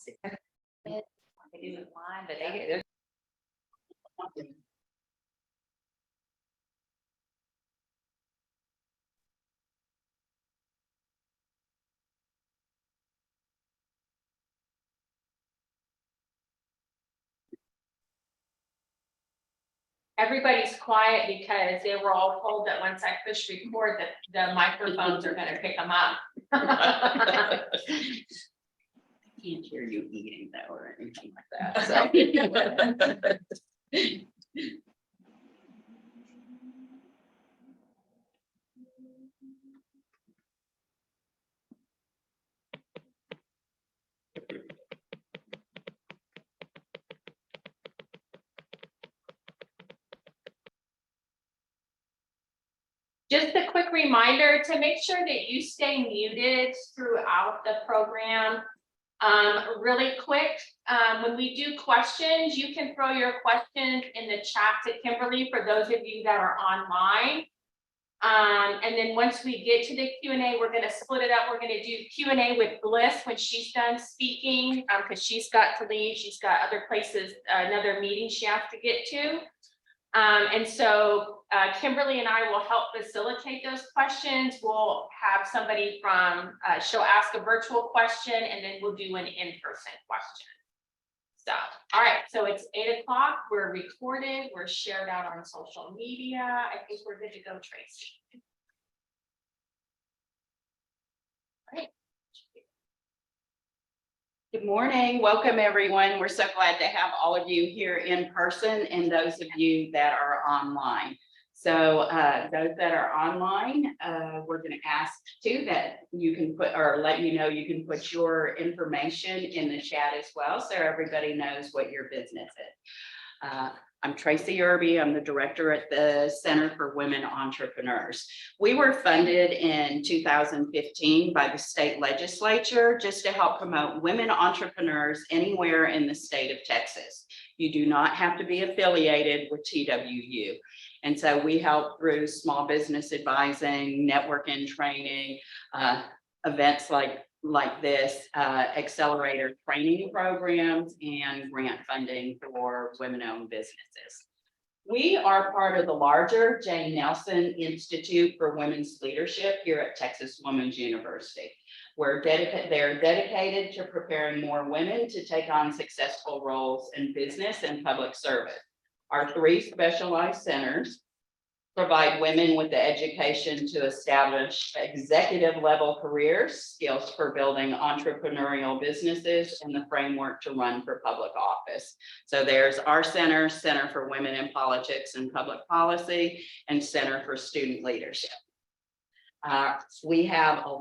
They do it blind, but they're everybody's quiet because they were all told that once I push record that the microphones are gonna pick them up. I can't hear you eating though or anything like that. So. Just a quick reminder to make sure that you stay muted throughout the program. Really quick, when we do questions, you can throw your questions in the chat to Kimberly for those of you that are online. And then once we get to the Q&A, we're going to split it up. We're going to do Q&A with Bliss when she's done speaking, because she's got to leave. She's got other places, another meeting she has to get to. And so Kimberly and I will help facilitate those questions. We'll have somebody from, she'll ask a virtual question and then we'll do an in-person question. So, all right, so it's 8 o'clock. We're recorded. We're shared out on social media. I think we're good to go, Tracy. All right. Good morning. Welcome, everyone. We're so glad to have all of you here in person and those of you that are online. So those that are online, we're going to ask too that you can put or let you know you can put your information in the chat as well so everybody knows what your business is. I'm Tracy Irby. I'm the director at the Center for Women Entrepreneurs. We were funded in 2015 by the state legislature just to help promote women entrepreneurs anywhere in the state of Texas. You do not have to be affiliated with TWU. And so we help through small business advising, networking training, events like this, accelerator training programs, and grant funding for women-owned businesses. We are part of the larger Jane Nelson Institute for Women's Leadership here at Texas Women's University. They're dedicated to preparing more women to take on successful roles in business and public service. Our 3 specialized centers provide women with the education to establish executive level careers, skills for building entrepreneurial businesses, and the framework to run for public office. So there's our center, Center for Women in Politics and Public Policy, and Center for Student Leadership. We have, I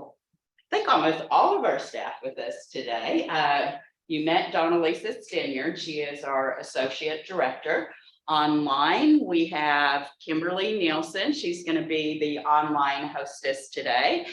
think, almost all of our staff with us today. You met Dawnalisa Stinyard. She is our Associate Director. Online, we have Kimberly Nielsen. She's going to be the online hostess today.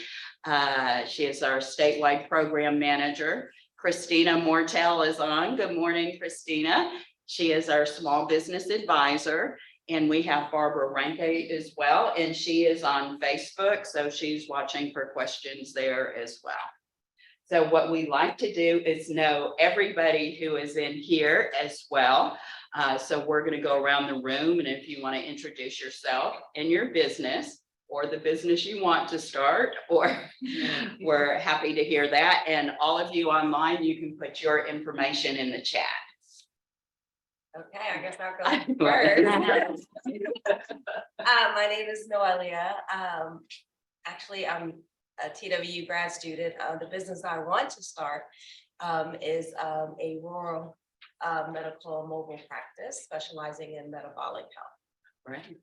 She is our statewide program manager. Christina Mortel is on. Good morning, Christina. She is our small business advisor. And we have Barbara Ranke as well. And she is on Facebook. So she's watching for questions there as well. So what we like to do is know everybody who is in here as well. So we're going to go around the room, and if you want to introduce yourself and your business or the business you want to start, or we're happy to hear that. And all of you online, you can put your information in the chat. Okay, I guess I'll go first. My name is Noelia. Actually, I'm a TWU grad student. The business I want to start is a rural medical mobile practice specializing in metabolic health. Right.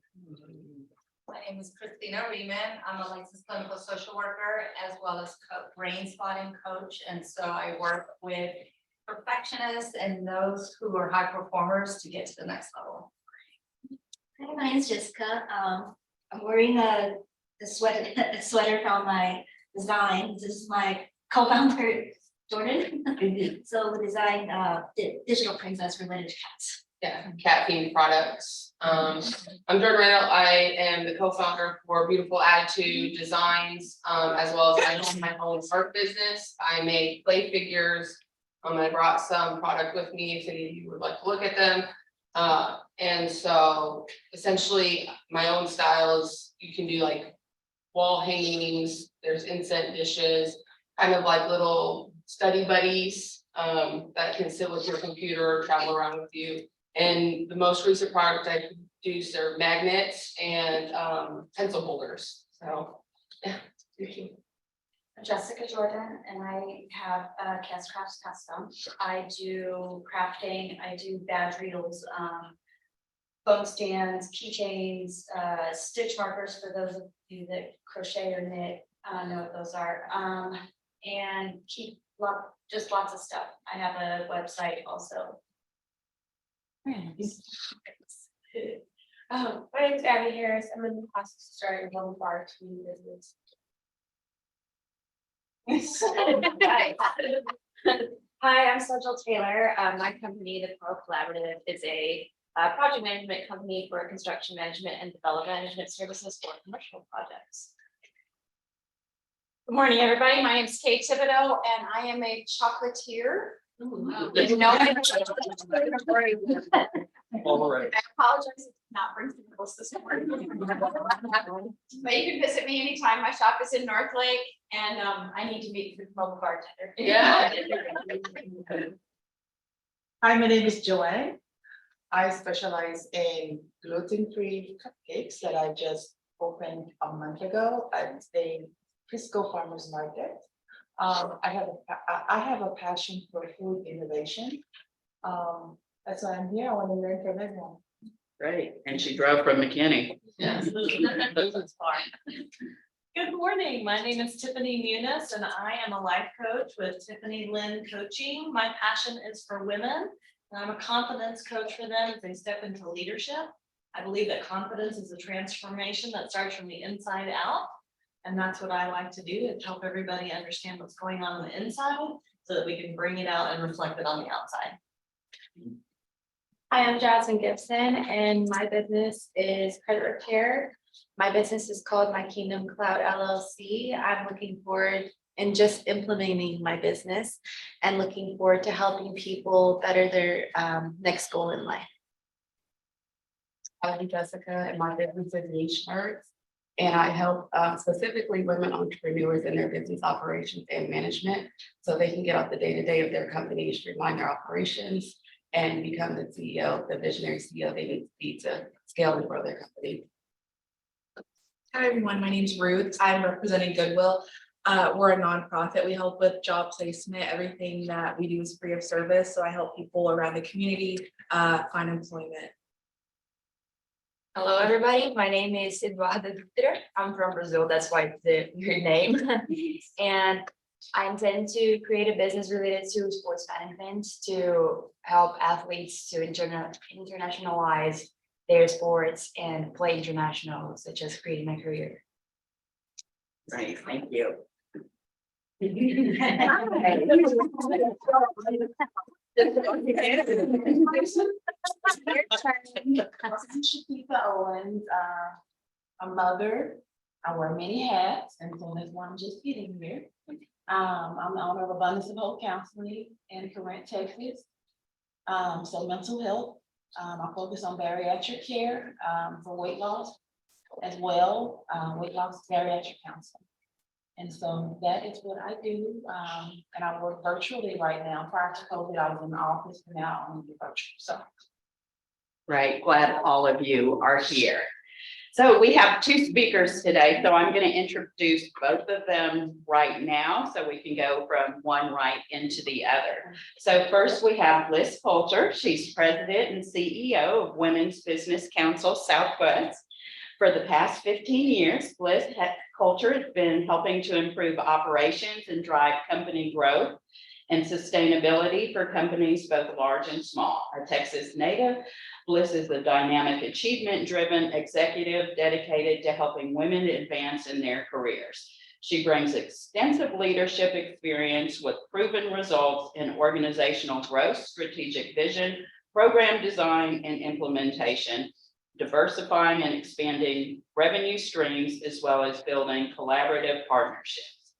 My name is Christina Riemann. I'm a licensed clinical social worker as well as brain spotting coach. And so I work with perfectionists and those who are high performers to get to the next level. Hi, my name is Jessica. I'm wearing a sweater from my design. This is my co-founder, Jordan. So we designed digital princess related to cats. Yeah, caffeine products. I'm Jordan Randall. I am the co-founder for Beautiful Attitude Designs, as well as I own my own art business. I make clay figures I brought some product with me if any of you would like to look at them. And so essentially my own styles, you can do like wall hangings, there's incense dishes, kind of like little study buddies that can sit with your computer or travel around with you. And the most recent product I produced are magnets and pencil holders. So yeah. Thank you. Jessica Jordan, and I have Cast Crafts Custom. I do crafting, I do badge reels, phone stands, keychains, stitch markers for those of you that crochet or knit, know what those are. And just lots of stuff. I have a website also. My name is Abby Harris. I'm in the process of starting a home bar tea business. Hi, I'm Sajal Taylor. My company, the Pro Collaborative, is a project management company for construction management and development management services for commercial projects. Good morning, everybody. My name is Kate Thibodeau, and I am a chocolatier. Wow. You know, I All right. apologize if not bring samples this morning. But you can visit me anytime. My shop is in North Lake, and I need to meet the mobile bartender. Yeah. Hi, my name is Joanne. I specialize in gluten-free cupcakes that I just opened a month ago at the Frisco Farmers Market. I have a passion for food innovation. That's why I'm here. I want to learn from everyone. Great, and she drove from McKinney. Yes. Good morning. My name is Tiffany Muniz, and I am a life coach with Tiffany Lynn Coaching. My passion is for women, and I'm a confidence coach for them as they step into leadership. I believe that confidence is a transformation that starts from the inside out. And that's what I like to do, is help everybody understand what's going on the inside so that we can bring it out and reflect it on the outside. Hi, I'm Jasmine Gibson, and my business is credit repair. My business is called My Kingdom Cloud LLC. I'm looking forward and just implementing my business and looking forward to helping people better their next goal in life. I'm Jessica, and my business is Niche Shirts. And I help specifically women entrepreneurs in their business operations and management, so they can get off the day-to-day of their company, streamline their operations, and become the CEO, the visionary CEO they need to scale and grow their company. Hi, everyone. My name is Ruth. I'm representing Goodwill. We're a nonprofit. We help with job placement. Everything that we do is free of service. So I help people around the community find employment. Hello, everybody. My name is Eduarda Dutra. I'm from Brazil. That's why it's the weird name. And I intend to create a business related to sports management to help athletes to internationalize their sports and play international, such as creating a career. Right, thank you. Shakita Owens, a mother. I wear many hats, and so that's why I'm just getting here. I'm the owner of Abundance of Hope Counseling in Corinth, Texas. So mental health. I focus on bariatric care for weight loss as well, weight loss bariatric counseling. And so that is what I do. And I work virtually right now. Prior to COVID, I was in the office, and now I'm virtual. So. Right, glad all of you are here. So we have two speakers today, so I'm going to introduce both of them right now so we can go from one right into the other. So first we have Bliss Coulter. She's president and CEO of Women's Business Council Southwest. For the past 15 years, Bliss Coulter has been helping to improve operations and drive company growth and sustainability for companies both large and small. A Texas native, Bliss is a dynamic, achievement-driven executive dedicated to helping women advance in their careers. She brings extensive leadership experience with proven results in organizational growth, strategic vision, program design, and implementation, diversifying and expanding revenue streams, as well as building collaborative partnerships.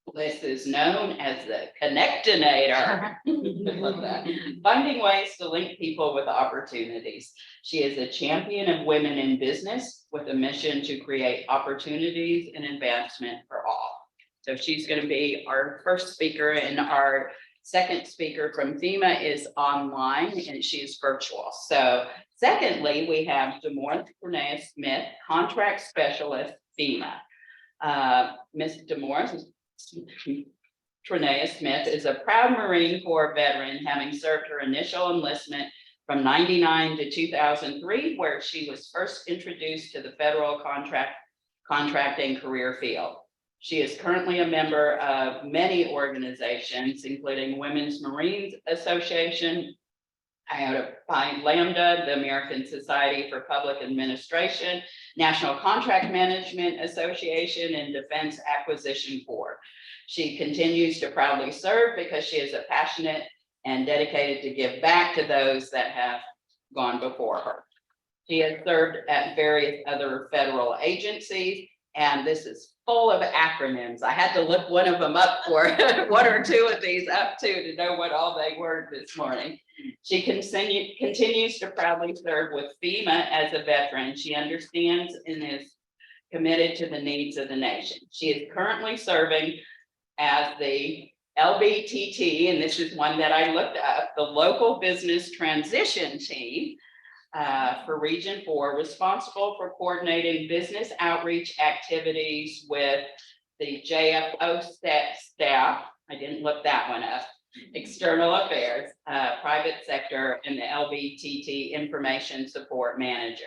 Bliss is known as the Connectinator. Love that. Finding ways to link people with opportunities. She is a champion of women in business with a mission to create opportunities and advancement for all. So she's going to be our first speaker, and our second speaker from FEMA is online and she's virtual. So secondly, we have Damoris Trenea Smith, contract specialist, FEMA. Ms. Damoris Trenea Smith is a proud Marine Corps veteran, having served her initial enlistment from 99 to 2003, where she was first introduced to the federal contracting career field. She is currently a member of many organizations, including Women's Marines Association, Iota Phi Lambda, the American Society for Public Administration, National Contract Management Association, and Defense Acquisition Board. She continues to proudly serve because she is a passionate and dedicated to give back to those that have gone before her. She has served at various other federal agencies, and this is full of acronyms. I had to look one of them up for one or two of these up to know what all they were this morning. She continues to proudly serve with FEMA as a veteran. She understands and is committed to the needs of the nation. She is currently serving as the LBTT, and this is one that I looked up, the Local Business Transition Team for Region 4, responsible for coordinating business outreach activities with the JFO staff. I didn't look that one up. External affairs, private sector, and the LBTT information support manager.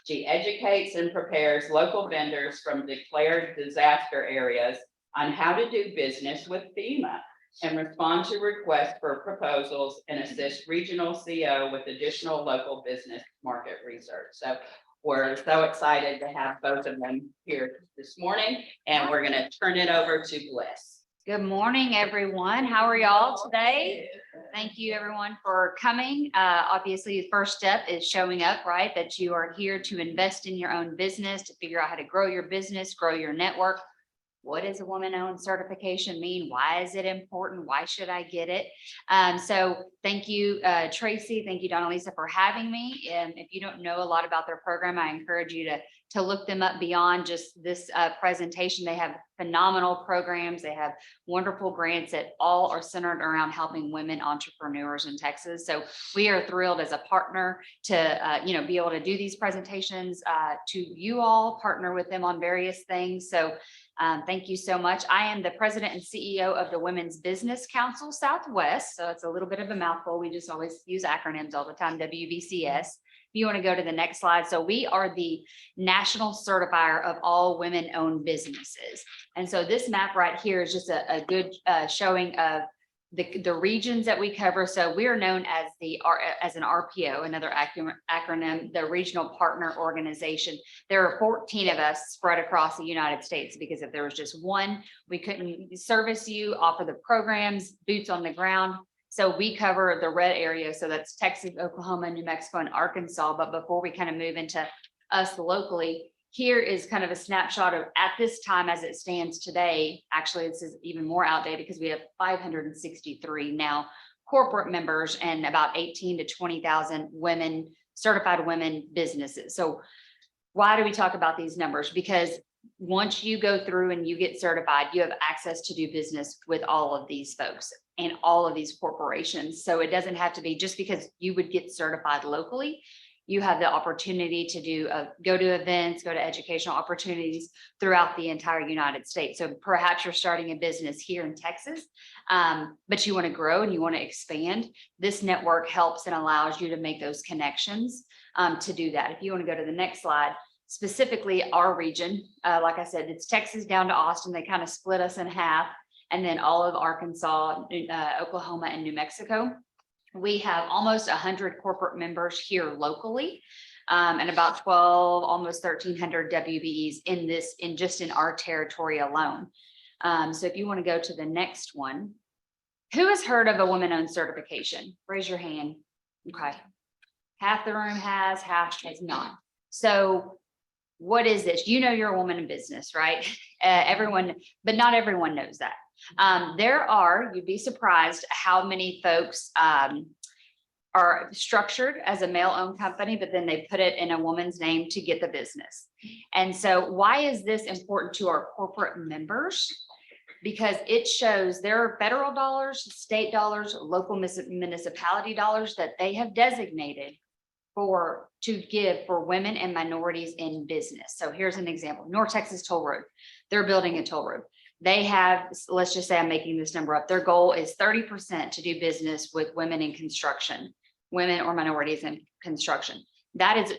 She educates and prepares local vendors from declared disaster areas on how to do business with FEMA and respond to requests for proposals and assist regional CO with additional local business market research. So we're so excited to have both of them here this morning, and we're going to turn it over to Bliss. Good morning, everyone. How are y'all today? Thank you, everyone, for coming. Obviously, the first step is showing up, right? That you are here to invest in your own business, to figure out how to grow your business, grow your network. What does a woman-owned certification mean? Why is it important? Why should I get it? So thank you, Tracy. Thank you, Donalisa, for having me. And if you don't know a lot about their program, I encourage you to look them up beyond just this presentation. They have phenomenal programs. They have wonderful grants that all are centered around helping women entrepreneurs in Texas. So we are thrilled as a partner to be able to do these presentations to you all, partner with them on various things. So thank you so much. I am the president and CEO of the Women's Business Council Southwest. So it's a little bit of a mouthful. We just always use acronyms all the time, WBCS. If you want to go to the next slide. So we are the national certifier of all women-owned businesses. And so this map right here is just a good showing of the regions that we cover. So we are known as an RPO, another acronym, the Regional Partner Organization. There are 14 of us spread across the United States, because if there was just one, we couldn't service you, offer the programs, boots on the ground. So we cover the red area. So that's Texas, Oklahoma, New Mexico, and Arkansas. But before we kind of move into us locally, here is kind of a snapshot of at this time as it stands today. Actually, this is even more outdated because we have 563 now corporate members and about 18 to 20,000 women, certified women businesses. So why do we talk about these numbers? Because once you go through and you get certified, you have access to do business with all of these folks and all of these corporations. So it doesn't have to be just because you would get certified locally. You have the opportunity to go to events, go to educational opportunities throughout the entire United States. So perhaps you're starting a business here in Texas, but you want to grow and you want to expand. This network helps and allows you to make those connections to do that. If you want to go to the next slide, specifically our region, like I said, it's Texas down to Austin. They kind of split us in half, and then all of Arkansas, Oklahoma, and New Mexico. We have almost 100 corporate members here locally, and about 12, almost 1,300 WBEs in our territory alone. So if you want to go to the next one, who has heard of a woman-owned certification? Raise your hand. Okay. Half the room has, half has not. So what is this? You know, you're a woman in business, right? Everyone, but not everyone knows that. You'd be surprised how many folks are structured as a male-owned company, but then they put it in a woman's name to get the business. And so why is this important to our corporate members? Because it shows there are federal dollars, state dollars, local municipality dollars that they have designated to give for women and minorities in business. So here's an example, North Texas Toll Road. They're building a toll road. They have, let's just say I'm making this number up. Their goal is 30% to do business with women in construction, women or minorities in construction. That is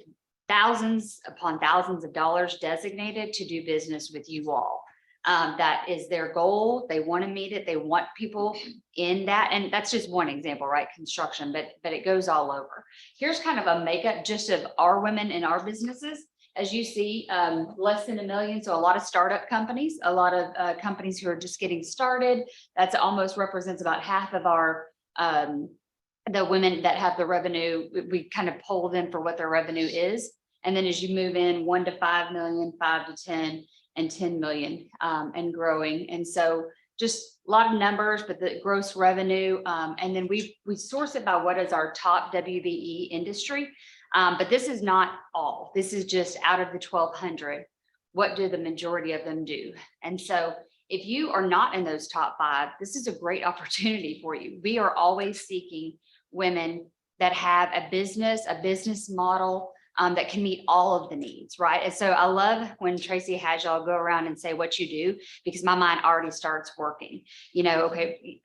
thousands upon thousands of dollars designated to do business with you all. That is their goal. They want to meet it. They want people in that. And that's just one example, right? Construction, but it goes all over. Here's kind of a makeup just of our women in our businesses. As you see, less than 1 million. So a lot of startup companies, a lot of companies who are just getting started. That's almost represents about half of our, the women that have the revenue. We kind of poll them for what their revenue is. And then as you move in 1 to 5 million, 5 to 10, and 10 million and growing. And so just a lot of numbers, but the gross revenue. And then we source it by what is our top WBE industry. But this is not all. This is just out of the 1,200. What do the majority of them do? And so if you are not in those top 5, this is a great opportunity for you. We are always seeking women that have a business model that can meet all of the needs, right? And so I love when Tracy has y'all go around and say what you do, because my mind already starts working. You know, okay,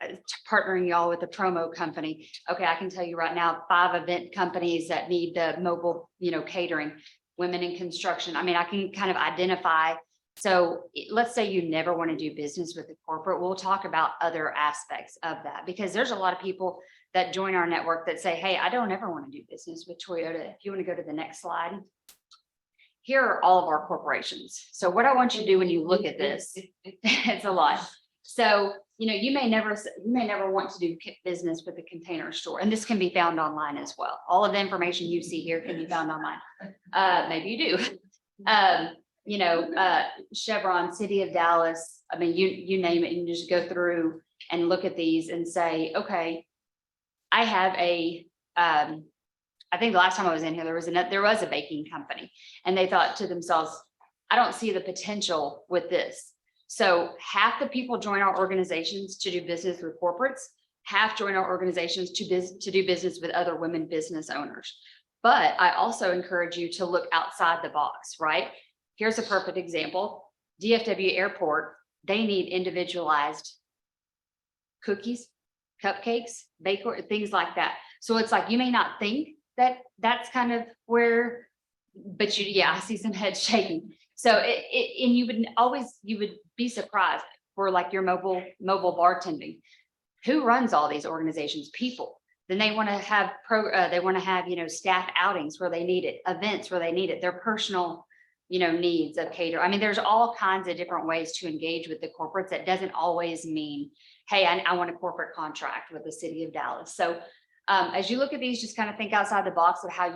partnering y'all with a promo company. Okay, I can tell you right now, 5 event companies that need the mobile, catering, women in construction. I mean, I can kind of identify. So let's say you never want to do business with a corporate. We'll talk about other aspects of that, because there's a lot of people that join our network that say, hey, I don't ever want to do business with Toyota. If you want to go to the next slide. Here are all of our corporations. So what I want you to do when you look at this, it's a lot. So, you may never want to do business with a container store, and this can be found online as well. All of the information you see here can be found online. Maybe you do. Chevron, City of Dallas. I mean, you name it, and you just go through and look at these and say, okay, I have I think the last time I was in here, there was a baking company, and they thought to themselves, I don't see the potential with this. So half the people join our organizations to do business with corporates, half join our organizations to do business with other women business owners. But I also encourage you to look outside the box, right? Here's a perfect example. DFW Airport, they need individualized cookies, cupcakes, bakery, things like that. So it's like, you may not think that that's kind of where, but I see some heads shaking. So and you would be surprised for like your mobile bartending. Who runs all these organizations? People. Then they want to have staff outings where they need it, events where they need it, their personal needs of cater. I mean, there's all kinds of different ways to engage with the corporates. That doesn't always mean, hey, I want a corporate contract with the City of Dallas. So as you look at these, just kind of think outside the box of how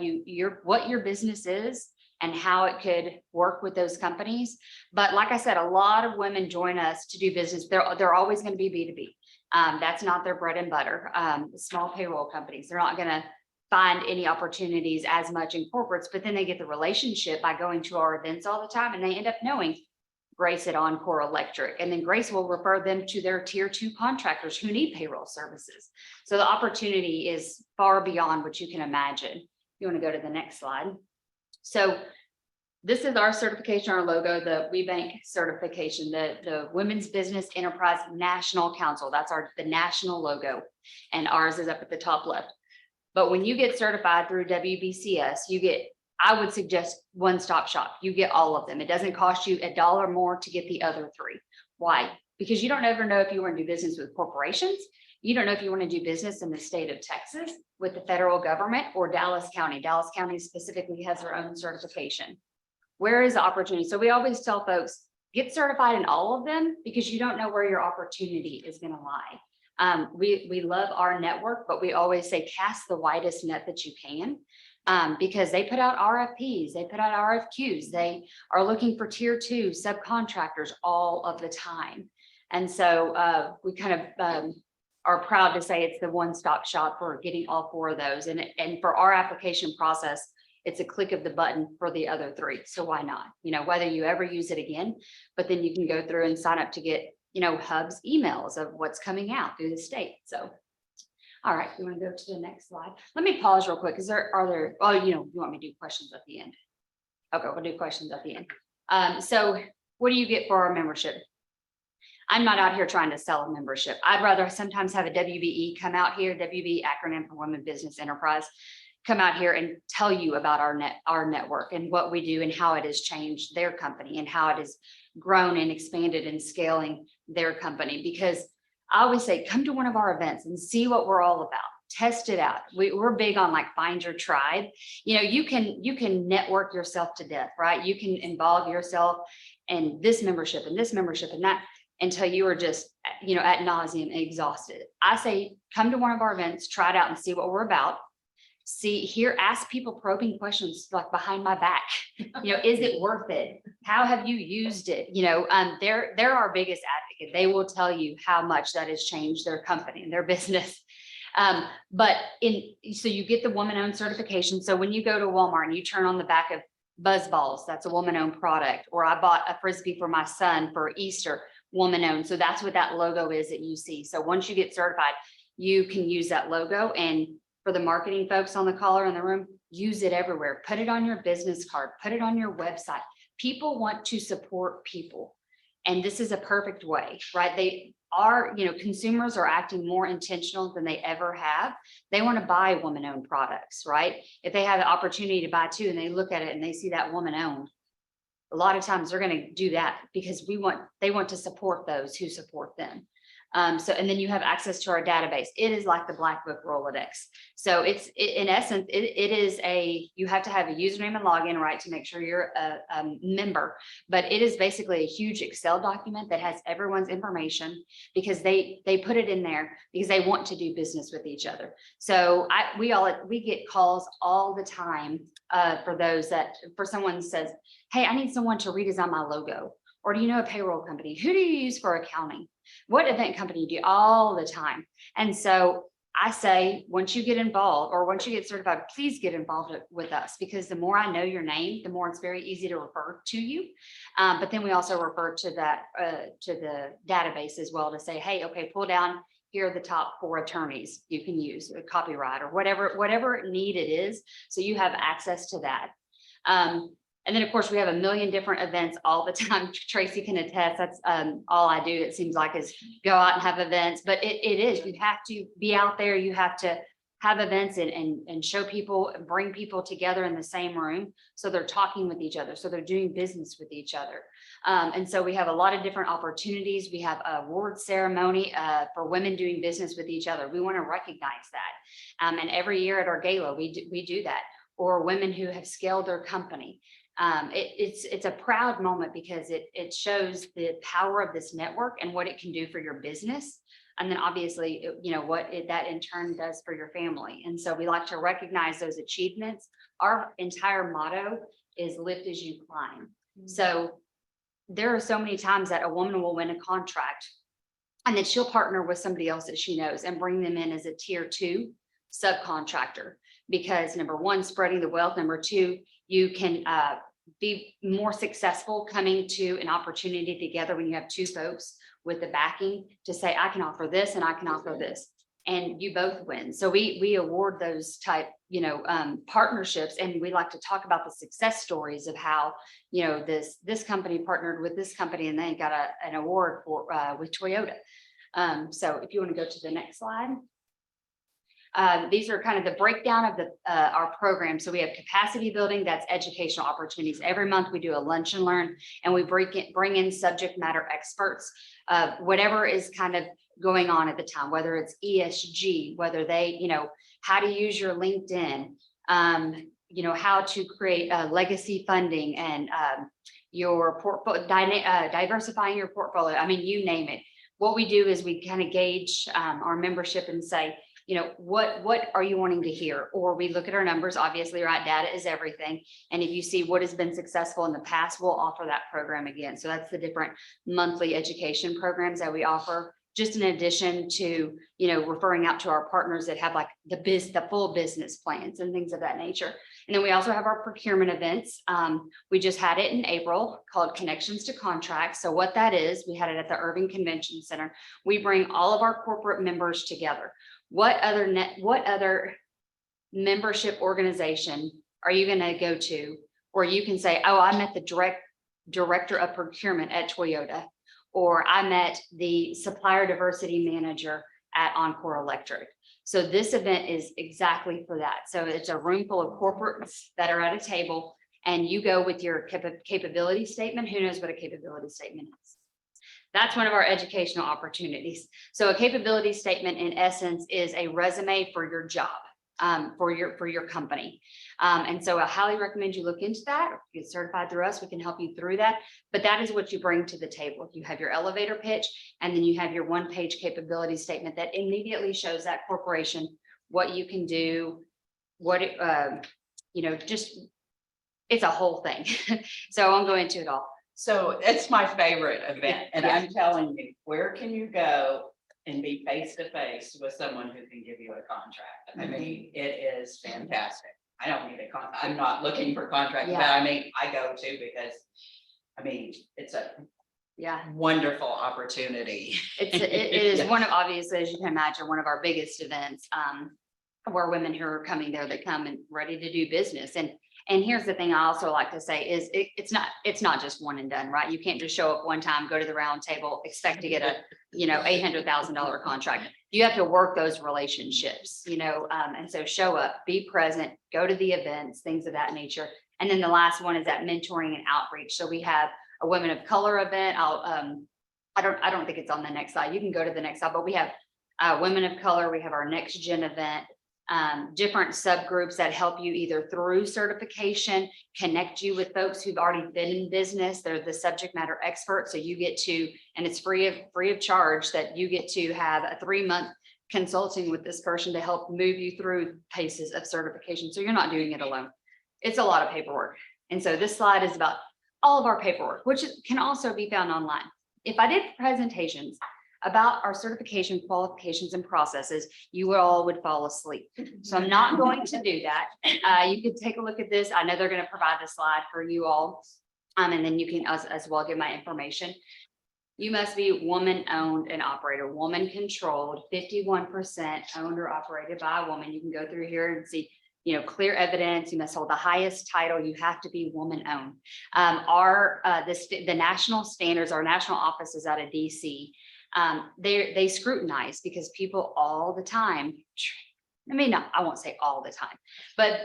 what your business is and how it could work with those companies. But like I said, a lot of women join us to do business. They're always going to be B2B. That's not their bread and butter. Small payroll companies, they're not going to find any opportunities as much in corporates, but then they get the relationship by going to our events all the time, and they end up knowing Grace at Encore Electric, and then Grace will refer them to their tier 2 contractors who need payroll services. So the opportunity is far beyond what you can imagine. You want to go to the next slide. So this is our certification, our logo, the WBENC certification, the Women's Business Enterprise National Council. That's the national logo, and ours is up at the top left. But when you get certified through WBCS, I would suggest one-stop shop. You get all of them. It doesn't cost you $1 more to get the other 3. Why? Because you don't ever know if you want to do business with corporations. You don't know if you want to do business in the state of Texas with the federal government or Dallas County. Dallas County specifically has their own certification. Where is the opportunity? So we always tell folks, get certified in all of them, because you don't know where your opportunity is going to lie. We love our network, but we always say cast the widest net that you can, because they put out RFPs, they put out RFQs, they are looking for tier 2 subcontractors all of the time. And so we kind of are proud to say it's the one-stop shop for getting all 4 of those. And for our application process, it's a click of the button for the other 3. So why not? You know, whether you ever use it again, but then you can go through and sign up to get, you know, Hub's emails of what's coming out through the state. So, all right, you want to go to the next slide? Let me pause real quick. Oh, you know, you want me to do questions at the end? Okay, we'll do questions at the end. So what do you get for our membership? I'm not out here trying to sell a membership. I'd rather sometimes have a WBE come out here, WBE acronym for Women Business Enterprise, come out here and tell you about our network and what we do and how it has changed their company and how it has grown and expanded and scaling their company. Because I always say, come to one of our events and see what we're all about. Test it out. We're big on like find your tribe. You know, you can network yourself to death, right? You can involve yourself in this membership and that until you are just, you know, ad nauseum and exhausted. I say, come to one of our events, try it out and see what we're about. Ask people probing questions like behind my back. You know, is it worth it? How have you used it? You know, they're our biggest advocate. They will tell you how much that has changed their company and their business. So you get the woman-owned certification. So when you go to Walmart and you turn on the back of Buzz Balls, that's a woman-owned product. Or I bought a Frisbee for my son for Easter, woman-owned. So that's what that logo is that you see. So once you get certified, you can use that logo. And for the marketing folks on the call or in the room, use it everywhere. Put it on your business card, put it on your website. People want to support people. And this is a perfect way, right? Consumers are acting more intentional than they ever have. They want to buy woman-owned products, right? If they have the opportunity to buy 2 and they look at it and they see that woman-owned, a lot of times they're going to do that because they want to support those who support them. And then you have access to our database. It is like the Black Book Rolodex. So in essence, you have to have a username and login, right, to make sure you're a member. But it is basically a huge Excel document that has everyone's information because they put it in there because they want to do business with each other. So we get calls all the time for someone who says, hey, I need someone to redesign my logo. Or do you know a payroll company? Who do you use for accounting? What event company do you all the time? And so I say, once you get involved or once you get certified, please get involved with us because the more I know your name, the more it's very easy to refer to you. But then we also refer to the database as well to say, hey, okay, pull down, here are the top 4 attorneys you can use, a copyright or whatever need it is. So you have access to that. And then, of course, we have a million different events all the time. Tracy can attest. That's all I do. It seems like is go out and have events, but it is. You have to be out there. You have to have events and show people, bring people together in the same room. So they're talking with each other. So they're doing business with each other. And so we have a lot of different opportunities. We have a award ceremony for women doing business with each other. We want to recognize that. And every year at our gala, we do that. Or women who have scaled their company. It's a proud moment because it shows the power of this network and what it can do for your business. And then obviously, you know, what that in turn does for your family. And so we like to recognize those achievements. Our entire motto is lift as you climb. So there are so many times that a woman will win a contract and then she'll partner with somebody else that she knows and bring them in as a tier 2 subcontractor. Because number 1, spreading the wealth. Number 2, you can be more successful coming to an opportunity together when you have 2 folks with the backing to say, I can offer this and I can offer this, and you both win. So we award those type, partnerships, and we like to talk about the success stories of how, this company partnered with this company and they got an award for with Toyota. So if you want to go to the next slide. These are kind of the breakdown of our program. So we have capacity building, that's educational opportunities. Every month we do a lunch and learn, and we bring in subject matter experts, whatever is kind of going on at the time, whether it's ESG, whether they, how to use your LinkedIn, how to create legacy funding and your portfolio, diversifying your portfolio. I mean, you name it. What we do is we kind of gauge our membership and say, what are you wanting to hear? Or we look at our numbers, obviously, right? Data is everything. And if you see what has been successful in the past, we'll offer that program again. So that's the different monthly education programs that we offer, just in addition to, referring out to our partners that have like the full business plans and things of that nature. And then we also have our procurement events. We just had it in April called Connections to Contracts. So what that is, we had it at the Irving Convention Center. We bring all of our corporate members together. What other membership organization are you going to go to, or you can say, oh, I met the director of procurement at Toyota, or I met the supplier diversity manager at Encore Electric. So this event is exactly for that. So it's a room full of corporates that are at a table, and you go with your capability statement. Who knows what a capability statement is? That's one of our educational opportunities. So a capability statement, in essence, is a resume for your job, for your company. And so I highly recommend you look into that. Or get certified through us. We can help you through that. But that is what you bring to the table. You have your elevator pitch, and then you have your one-page capability statement that immediately shows that corporation what you can do, what it, just it's a whole thing. So I won't go into it all. So it's my favorite event, and I'm telling you, where can you go and be face to face with someone who can give you a contract? I mean, it is fantastic. I don't need a contract. I'm not looking for contract, but I mean, I go to because, I mean, it's a wonderful opportunity. It is one of, obviously, as you can imagine, one of our biggest events, where women who are coming there, they come and ready to do business. And here's the thing I also like to say is it's not just one and done, right? You can't just show up one time, go to the round table, expect to get a, $800,000 contract. You have to work those relationships, and so show up, be present, go to the events, things of that nature. And then the last one is that mentoring and outreach. So we have a Women of Color event. I don't think it's on the next slide. You can go to the next slide, but we have Women of Color. We have our Next Gen event. Different subgroups that help you either through certification, connect you with folks who've already been in business. They're the subject matter experts. So you get to, and it's free of charge, that you get to have a 3-month consulting with this person to help move you through paces of certification. So you're not doing it alone. It's a lot of paperwork. And so this slide is about all of our paperwork, which can also be found online. If I did presentations about our certification qualifications and processes, you all would fall asleep. So I'm not going to do that. You could take a look at this. I know they're going to provide the slide for you all. And then you can as well get my information. You must be woman owned and operated, woman controlled, 51% owned or operated by a woman. You can go through here and see, clear evidence. You must hold the highest title. You have to be woman owned. The national standards, our national office is out of DC. They scrutinize because people all the time, I won't say all the time, but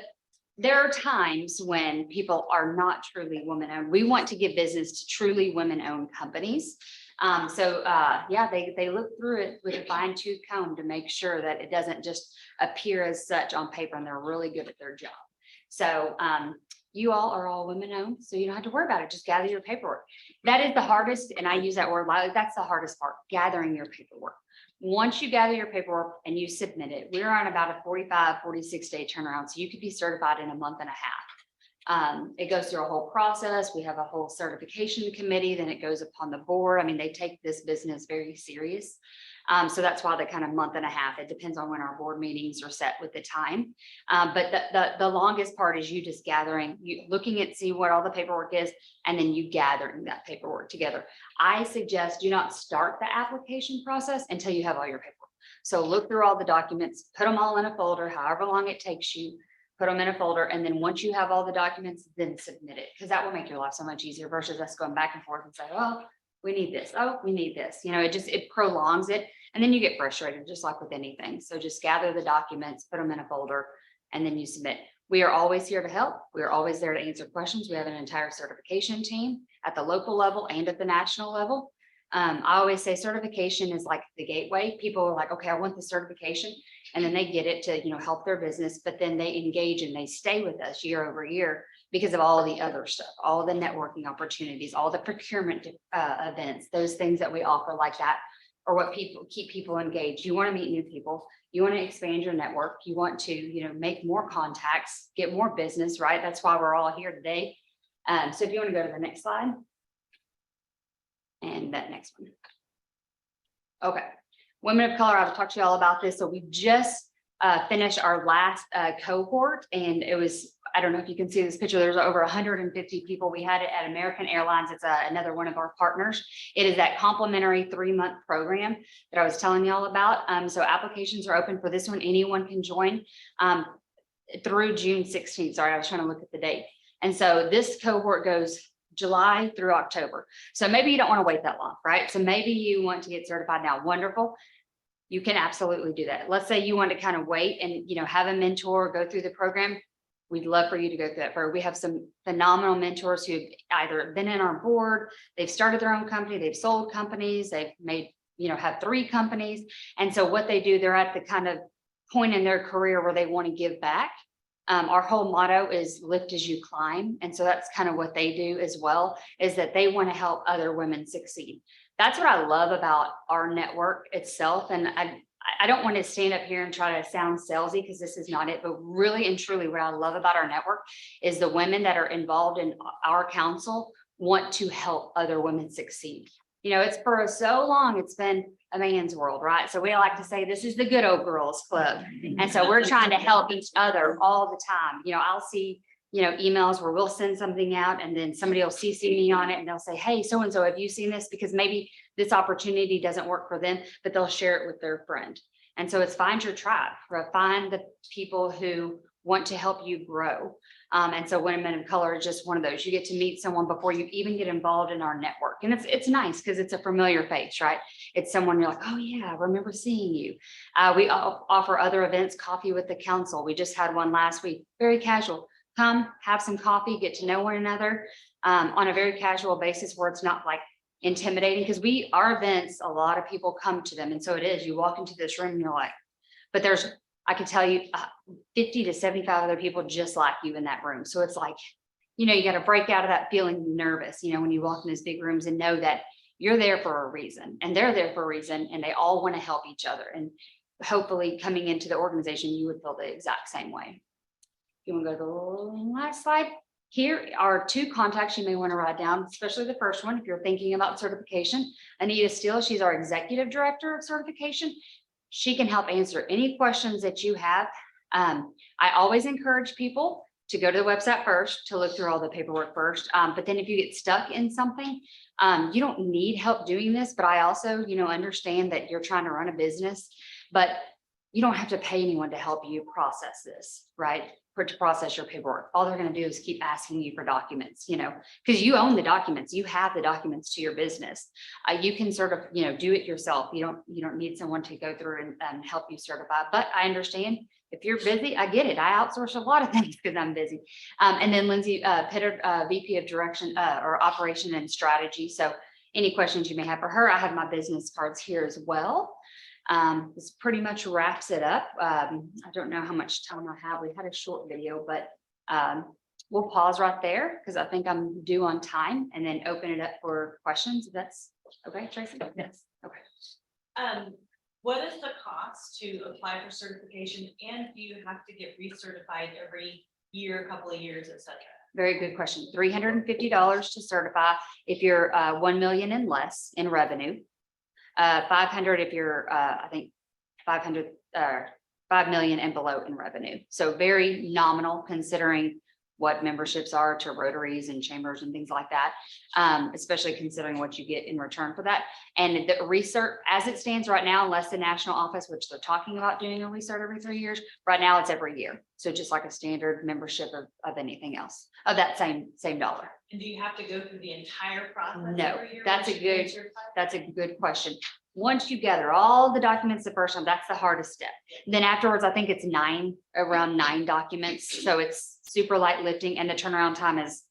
there are times when people are not truly women owned. We want to give business to truly women owned companies. They look through it with a fine tooth comb to make sure that it doesn't just appear as such on paper, and they're really good at their job. So, you all are all women owned, so you don't have to worry about it. Just gather your paperwork. That is the hardest, and I use that word lightly. That's the hardest part, gathering your paperwork. Once you gather your paperwork and you submit it, we're on about a 45, 46 day turnaround. So you could be certified in a month and a half. It goes through a whole process. We have a whole certification committee, then it goes upon the board. I mean, they take this business very serious. So that's why the kind of month and a half, it depends on when our board meetings are set with the time. But the longest part is you just gathering, looking at, see what all the paperwork is, and then you gathering that paperwork together. I suggest do not start the application process until you have all your paperwork. So look through all the documents, put them all in a folder, however long it takes you, put them in a folder. And then once you have all the documents, then submit it, because that will make your life so much easier versus us going back and forth and say, oh, we need this. Oh, we need this. It prolongs it. And then you get frustrated, just like with anything. So just gather the documents, put them in a folder, and then you submit. We are always here to help. We are always there to answer questions. We have an entire certification team at the local level and at the national level. I always say certification is like the gateway. People are like, okay, I want the certification. And then they get it to, help their business, but then they engage and they stay with us year over year because of all the other stuff, all the networking opportunities, all the procurement events, those things that we offer like that or what keep people engaged. You want to meet new people. You want to expand your network. You want to, make more contacts, get more business, right? That's why we're all here today. So if you want to go to the next slide. And that next one. Okay. Women of color, I've talked to you all about this. So we just finished our last cohort, and it was, I don't know if you can see this picture, there's over 150 people. We had it at American Airlines. It's another one of our partners. It is that complimentary 3-month program that I was telling y'all about. So applications are open for this one. Anyone can join through June 16th. Sorry, I was trying to look at the date. And so this cohort goes July through October. So maybe you don't want to wait that long, right? So maybe you want to get certified now. Wonderful. You can absolutely do that. Let's say you want to kind of wait and, have a mentor, go through the program. We'd love for you to go through that program. We have some phenomenal mentors who've either been in our board, they've started their own company, they've sold companies, they've made, have 3 companies. And so what they do, they're at the kind of point in their career where they want to give back. Our whole motto is lift as you climb. And so that's kind of what they do as well, is that they want to help other women succeed. That's what I love about our network itself. And I don't want to stand up here and try to sound salesy, because this is not it, but really and truly what I love about our network is the women that are involved in our council want to help other women succeed. It's for so long, it's been a man's world, right? So we like to say this is the good old girls club. And so we're trying to help each other all the time. I'll see, emails where we'll send something out and then somebody will CC me on it and they'll say, hey, so-and-so, have you seen this? Because maybe this opportunity doesn't work for them, but they'll share it with their friend. And so it's find your tribe, right? Find the people who want to help you grow. And so Women of Color is just one of those. You get to meet someone before you even get involved in our network. And it's nice because it's a familiar face, right? It's someone you're like, oh yeah, I remember seeing you. We offer other events, coffee with the council. We just had one last week, very casual. Come have some coffee, get to know one another on a very casual basis where it's not like intimidating, because our events, a lot of people come to them. And so it is, you walk into this room and you're like, but I can tell you 50 to 75 other people just like you in that room. So it's like, you got to break out of that feeling nervous, when you walk in those big rooms and know that you're there for a reason and they're there for a reason and they all want to help each other. And hopefully coming into the organization, you would feel the exact same way. You want to go to the last slide? Here are 2 contacts you may want to write down, especially the first one if you're thinking about certification. Anita Steele, she's our executive director of certification. She can help answer any questions that you have. I always encourage people to go to the website first, to look through all the paperwork first. But then if you get stuck in something, you don't need help doing this, but I also, understand that you're trying to run a business, but you don't have to pay anyone to help you process this, right? To process your paperwork. All they're going to do is keep asking you for documents, because you own the documents, you have the documents to your business. You can sort of, do it yourself. You don't need someone to go through and help you certify. But I understand if you're busy, I get it. I outsource a lot of things because I'm busy. And then Lindsay Pitter, VP of Direction or Operation and Strategy. So any questions you may have for her, I have my business cards here as well. This pretty much wraps it up. I don't know how much time I have. We had a short video, but we'll pause right there because I think I'm due on time, and then open it up for questions. If that's okay, Tracy? Yes. Okay. What is the cost to apply for certification, and do you have to get recertified every year, couple of years, et cetera? Very good question. $350 to certify if you're 1 million and less in revenue. 500 if you're I think 5 million and below in revenue. So very nominal considering what memberships are to Rotaries and chambers and things like that, especially considering what you get in return for that. And the recert as it stands right now, unless the national office, which they're talking about doing a recert every 3 years, right now it's every year. So just like a standard membership of anything else of that same dollar. And do you have to go through the entire process? No, every year that's once a you get good, certified? that's a good question. Once you gather all the documents the first time, that's the hardest step. Then afterwards, I think it's around 9 documents. So it's super light lifting, and the turnaround time is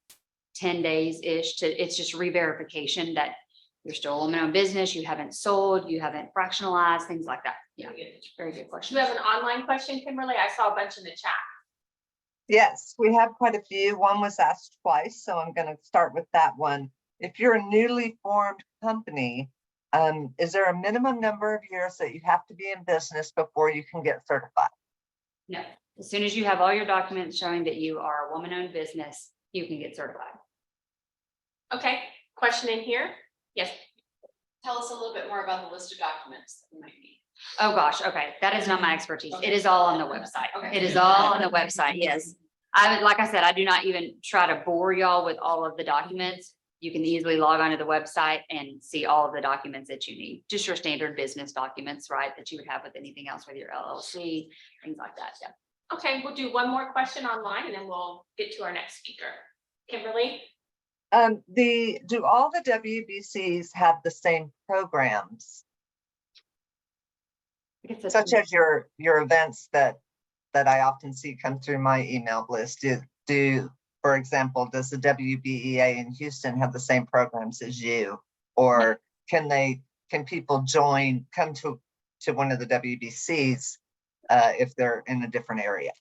10 days-ish. It's just re-verification that you're still a woman-owned business, you haven't sold, you haven't fractionalized, things like that. Yeah, very good Do question. you have an online question, Kimberly? I saw a bunch in the chat. Yes, we have quite a few. One was asked twice, so I'm going to start with that one. If you're a newly formed company, Is there a minimum number of years that you have to be in business before you can get certified? No, as soon as you have all your documents showing that you are a woman-owned business, you can get certified. Okay, question in here? Yes. Tell us a little bit more about the list of documents that we might need. Oh, gosh, okay, that is not my expertise. It is all on the website. Okay. It is all on the website, yes. Like I said, I do not even try to bore y'all with all of the documents. You can easily log onto the website and see all of the documents that you need, just your standard business documents, right? That you would have with anything else with your LLC, things like that, yeah. Okay, we'll do one more question online and then we'll get to our next speaker. Kimberly? Do all the WBCs have the same programs, such as your events that I often see come through my email list? For example, does the WBEA in Houston have the same programs as you? Or can people come to one of the WBCs if they're in a different area?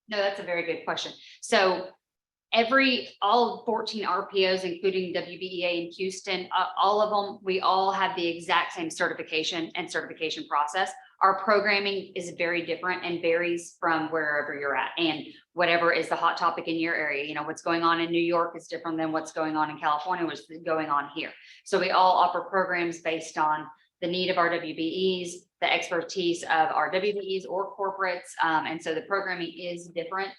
No, that's a very good question. So all 14 RPOs, including WBEA in Houston, all of them, we all have the exact same certification and certification process. Our programming is very different and varies from wherever you're at and whatever is the hot topic in your area. You know, what's going on in New York is different than what's going on in California, what's going on here. So we all offer programs based on the need of our WBEs, the expertise of our WBEs or corporates. And so the programming is different.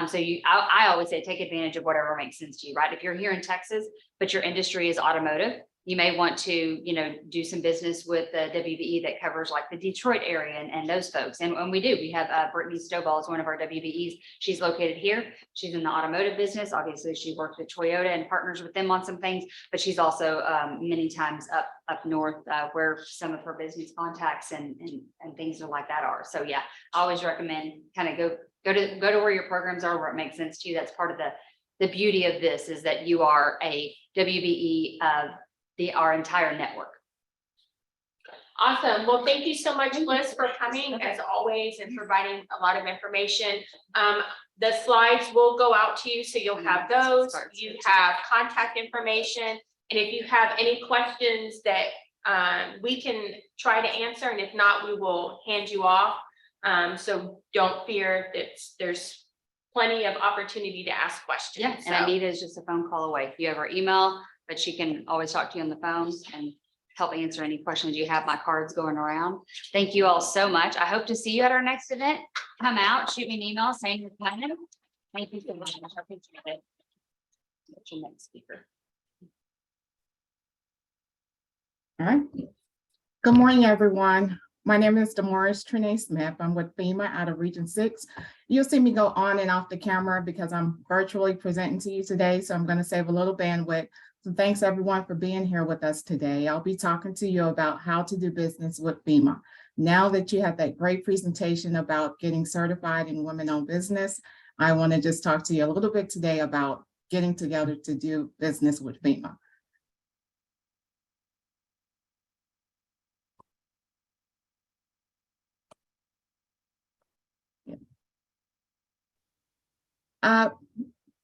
So I always say, take advantage of whatever makes sense to you, right? If you're here in Texas, but your industry is automotive, you may want to, do some business with the WBE that covers like the Detroit area and those folks. And we do, we have Brittany Stovall is one of our WBEs. She's located here. She's in the automotive business. Obviously she worked at Toyota and partners with them on some things, but she's also many times up north where some of her business contacts and things like that are. So yeah, I always recommend kind of go to where your programs are, where it makes sense to you. That's part of the beauty of this, is that you are a WBE of our entire network. Awesome. Well, thank you so much, Bliss, for coming as always and providing a lot of information. The slides will go out to you, so you'll have those. You have contact information. And if you have any questions that we can try to answer, and if not, we will hand you off. So don't fear, there's plenty of opportunity to ask questions. Yeah, and Anita is just a phone call away. If you have her email, but she can always talk to you on the phone and help answer any questions you have. My card's going around. Thank you all so much. I hope to see you at our next event. Come out, shoot me an email saying you're coming. Thank you so much. I appreciate it. What's your next speaker? All right. Good morning, everyone. My name is Damoris Trenea Smith. I'm with FEMA out of Region 6. You'll see me go on and off the camera because I'm virtually presenting to you today, so I'm going to save a little bandwidth. So thanks everyone for being here with us today. I'll be talking to you about how to do business with FEMA. Now that you have that great presentation about getting certified in women-owned business, I want to just talk to you a little bit today about getting together to do business with FEMA.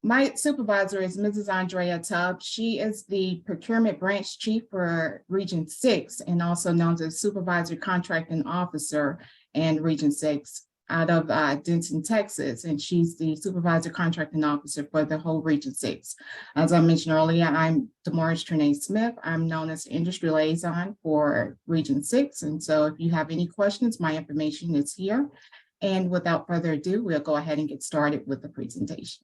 My supervisor is Mrs. Andrea Tubb. She is the procurement branch chief for Region 6 and also known as supervisor contracting officer in Region 6 out of Denton, Texas. And she's the supervisor contracting officer for the whole Region 6. As I mentioned earlier, I'm Damoris Trenea Smith. I'm known as the industry liaison for Region 6. And so if you have any questions, my information is here. And without further ado, we'll go ahead and get started with the presentation.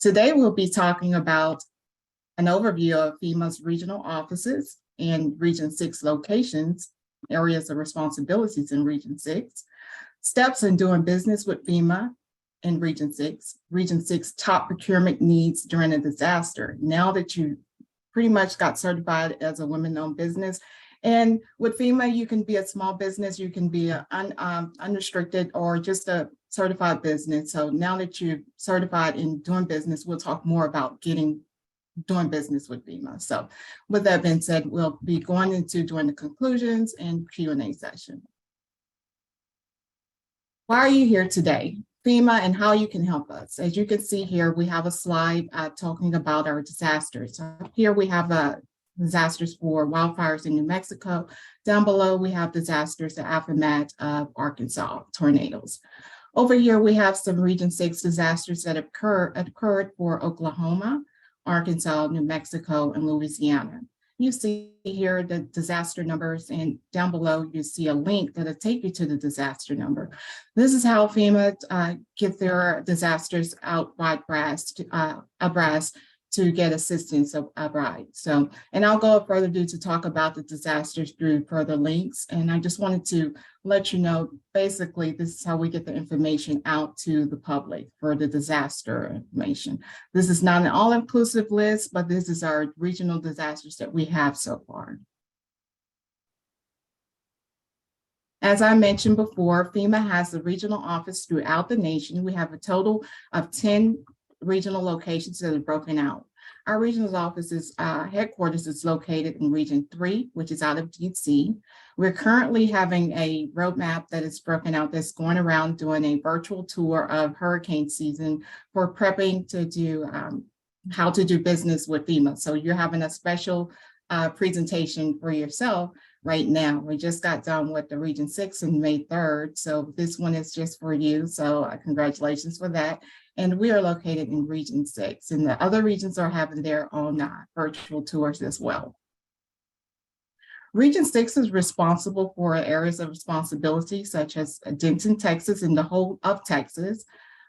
Today, we'll be talking about an overview of FEMA's regional offices and Region 6 locations, areas of responsibilities in Region 6, steps in doing business with FEMA in Region 6 top procurement needs during a disaster. Now that you pretty much got certified as a women-owned business, and with FEMA, you can be a small business, you can be unrestricted or just a certified business. So now that you're certified in doing business, we'll talk more about doing business with FEMA. So with that being said, we'll be going into doing the conclusions and Q&A session. Why are you here today? FEMA and how you can help us. As you can see here, we have a slide talking about our disasters. So here we have disasters for wildfires in New Mexico. Down below, we have disasters, the aftermath of Arkansas tornadoes. Over here, we have some Region 6 disasters that occurred for Oklahoma, Arkansas, New Mexico, and Louisiana. You see here the disaster numbers, and down below you see a link that'll take you to the disaster number. This is how FEMA get their disasters out by abreast to get assistance abroad. So, and I'll go further ado to talk about the disasters through further links. And I just wanted to let you know, basically, this is how we get the information out to the public for the disaster information. This is not an all-inclusive list, but this is our regional disasters that we have so far. As I mentioned before, FEMA has a regional office throughout the nation. We have a total of 10 regional locations that are broken out. Our regional office's headquarters is located in Region 3, which is out of DC. We're currently having a roadmap that is broken out that's going around doing a virtual tour of hurricane season for prepping to do how to do business with FEMA. So you're having a special presentation for yourself right now. We just got done with the Region 6 on May 3rd. So this one is just for you. So congratulations for that. And we are located in Region 6, and the other regions are having their own virtual tours as well. Region 6 is responsible for areas of responsibility such as Denton, Texas, and the whole of Texas.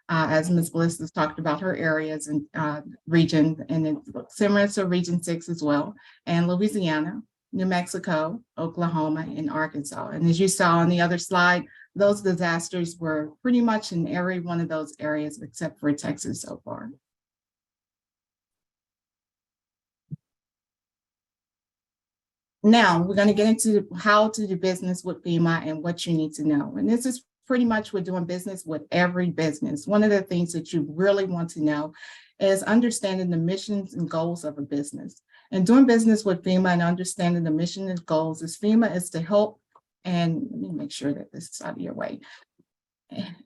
As Ms. Bliss has talked about her areas and region, and it's similar to Region 6 as well, and Louisiana, New Mexico, Oklahoma, and Arkansas. And as you saw on the other slide, those disasters were pretty much in every one of those areas except for Texas so far. Now we're going to get into how to do business with FEMA and what you need to know. And this is pretty much we're doing business with every business. One of the things that you really want to know is understanding the missions and goals of a business. And doing business with FEMA and understanding the mission and goals is FEMA is to help, and let me make sure that this is out of your way,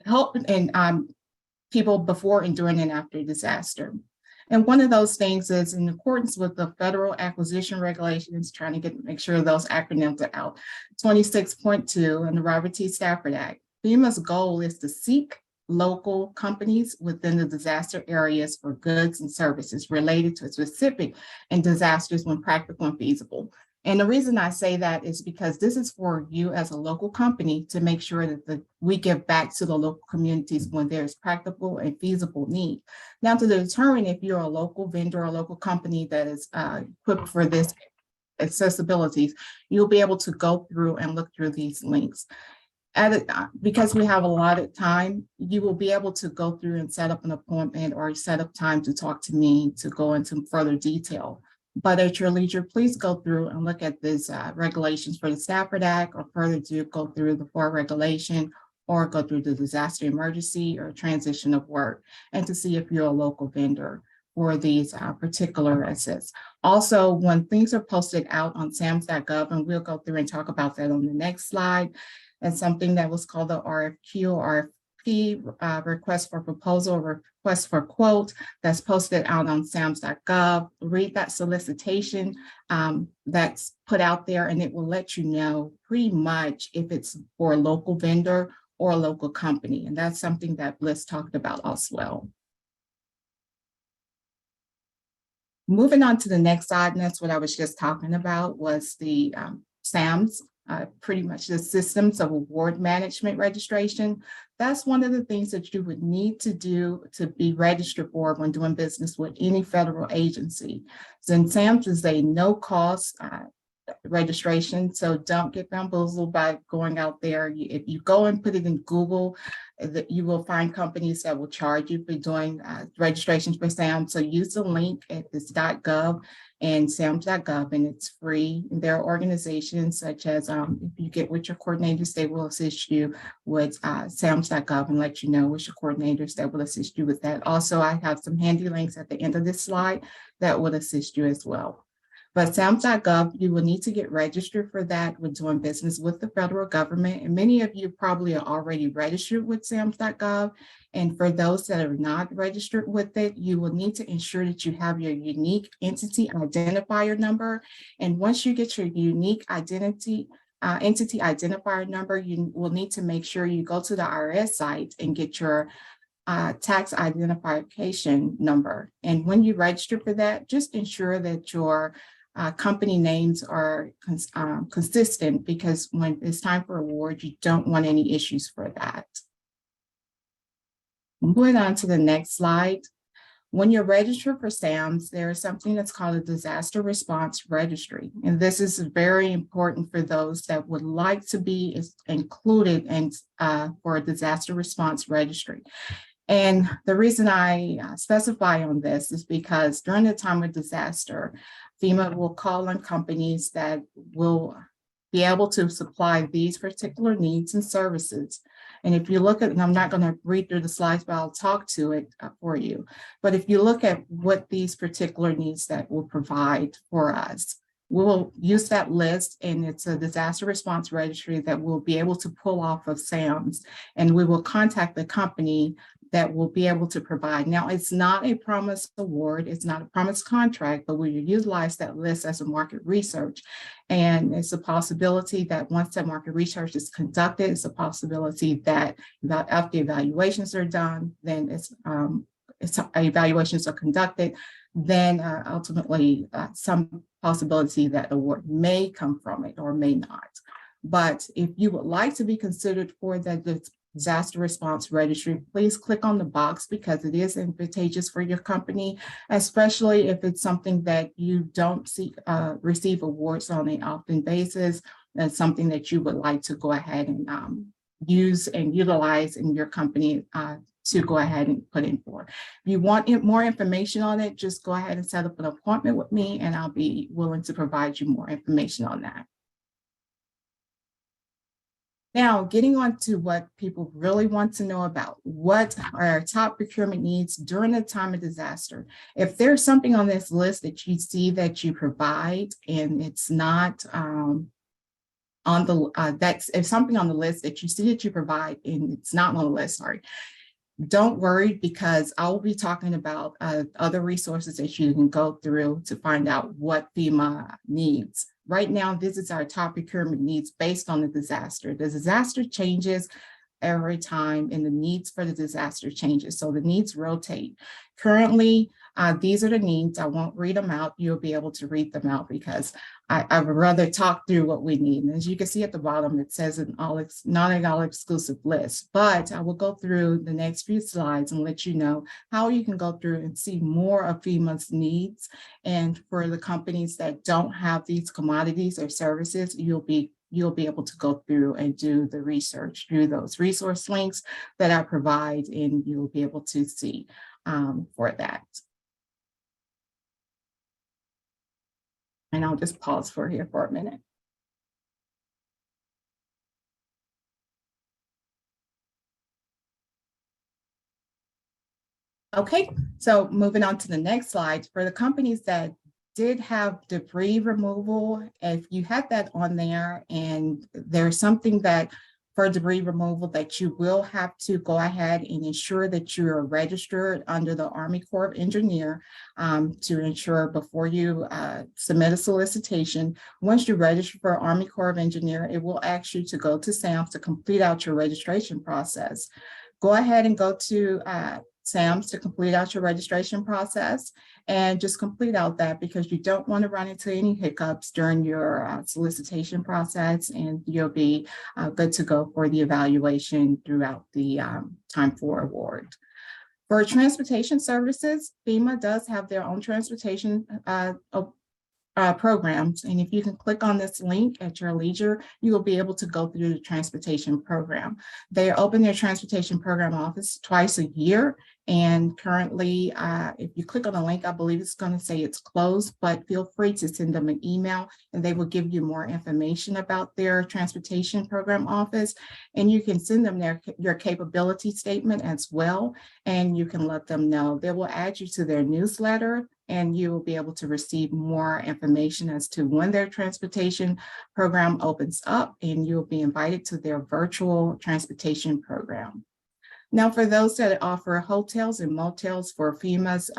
help and people before and during and after disaster. And one of those things is in accordance with the federal acquisition regulations, trying to make sure those acronyms are out, 26.2 and the Robert T. Stafford Act. FEMA's goal is to seek local companies within the disaster areas for goods and services related to specific and disasters when practical and feasible. And the reason I say that is because this is for you as a local company to make sure that we give back to the local communities when there's practical and feasible need. Now, to determine if you're a local vendor or a local company that is equipped for this accessibilities, you'll be able to go through and look through these links. Because we have a lot of time, you will be able to go through and set up an appointment or set up time to talk to me to go into further detail. But at your leisure, please go through and look at these regulations for the Stafford Act, or further to go through the FOR regulation, or go through the disaster emergency or transition of work, and to see if you're a local vendor for these particular assets. Also, when things are posted out on SAMS.gov, and we'll go through and talk about that on the next slide, and something that was called the RFQ or RFP, request for proposal, request for quote, that's posted out on SAMS.gov. Read that solicitation that's put out there, and it will let you know pretty much if it's for a local vendor or a local company. And that's something that Bliss talked about as well. Moving on to the next slide, and that's what I was just talking about, was the SAMS. Pretty much the systems of award management registration. That's one of the things that you would need to do to be registered for when doing business with any federal agency. So SAMS is a no-cost registration, so don't get bamboozled by going out there. If you go and put it in Google, you will find companies that will charge you for doing registrations for SAMS. So use the link at this .gov and SAMS.gov, and it's free. And there are organizations such as, if you get with your coordinators, they will assist you with SAMS.gov and let you know which coordinators that will assist you with that. Also, I have some handy links at the end of this slide that will assist you as well. But SAMS.gov, you will need to get registered for that with doing business with the federal government. And many of you probably are already registered with SAMS.gov. And for those that are not registered with it, you will need to ensure that you have your unique entity identifier number. And once you get your unique entity identifier number, you will need to make sure you go to the IRS site and get your tax identification number. And when you register for that, just ensure that your company names are consistent, because when it's time for award, you don't want any issues for that. Moving on to the next slide. When you're registered for SAMS, there is something that's called a disaster response registry. And this is very important for those that would like to be included in, for a disaster response registry. And the reason I specify on this is because during the time of disaster, FEMA will call on companies that will be able to supply these particular needs and services. And if you look at, and I'm not going to read through the slides, but I'll talk to it for you. But if you look at what these particular needs that will provide for us, we will use that list, and it's a disaster response registry that we'll be able to pull off of SAMS, and we will contact the company that will be able to provide. Now, it's not a promised award, it's not a promised contract, but we utilize that list as a market research. And it's a possibility that once that market research is conducted, it's a possibility that after evaluations are done, then evaluations are conducted, then ultimately some possibility that award may come from it or may not. But if you would like to be considered for that disaster response registry, please click on the box, because it is advantageous for your company, especially if it's something that you don't receive awards on an often basis. That's something that you would like to go ahead and use and utilize in your company to go ahead and put in for. If you want more information on it, just go ahead and set up an appointment with me, and I'll be willing to provide you more information on that. Now, getting on to what people really want to know about, what are our top procurement needs during the time of disaster? If there's something on this list that you see that you provide and it's not on the, if something on the list that you see that you provide and it's not on the list, sorry, don't worry, because I will be talking about other resources that you can go through to find out what FEMA needs. Right now, this is our top procurement needs based on the disaster. The disaster changes every time, and the needs for the disaster changes. So the needs rotate. Currently, these are the needs. I won't read them out. You'll be able to read them out, because I would rather talk through what we need. And as you can see at the bottom, it says not an all-exclusive list, but I will go through the next few slides and let you know how you can go through and see more of FEMA's needs. And for the companies that don't have these commodities or services, you'll be able to go through and do the research through those resource links that I provide, and you'll be able to see for that. And I'll just pause here for a minute. Okay, so moving on to the next slide. For the companies that did have debris removal, if you had that on there and there's something that for debris removal that you will have to go ahead and ensure that you are registered under the Army Corps of Engineers to ensure before you submit a solicitation. Once you register for Army Corps of Engineers, it will ask you to go to SAMS to complete out your registration process. Go ahead and go to SAMS to complete out your registration process, and just complete out that, because you don't want to run into any hiccups during your solicitation process, and you'll be good to go for the evaluation throughout the time for award. For transportation services, FEMA does have their own transportation programs. And if you can click on this link at your leisure, you will be able to go through the transportation program. They open their transportation program office twice a year. And currently, if you click on the link, I believe it's going to say it's closed, but feel free to send them an email and they will give you more information about their transportation program office. And you can send them your capability statement as well. And you can let them know. They will add you to their newsletter and you will be able to receive more information as to when their transportation program opens up, and you'll be invited to their virtual transportation program. Now, for those that offer hotels and motels for FEMA's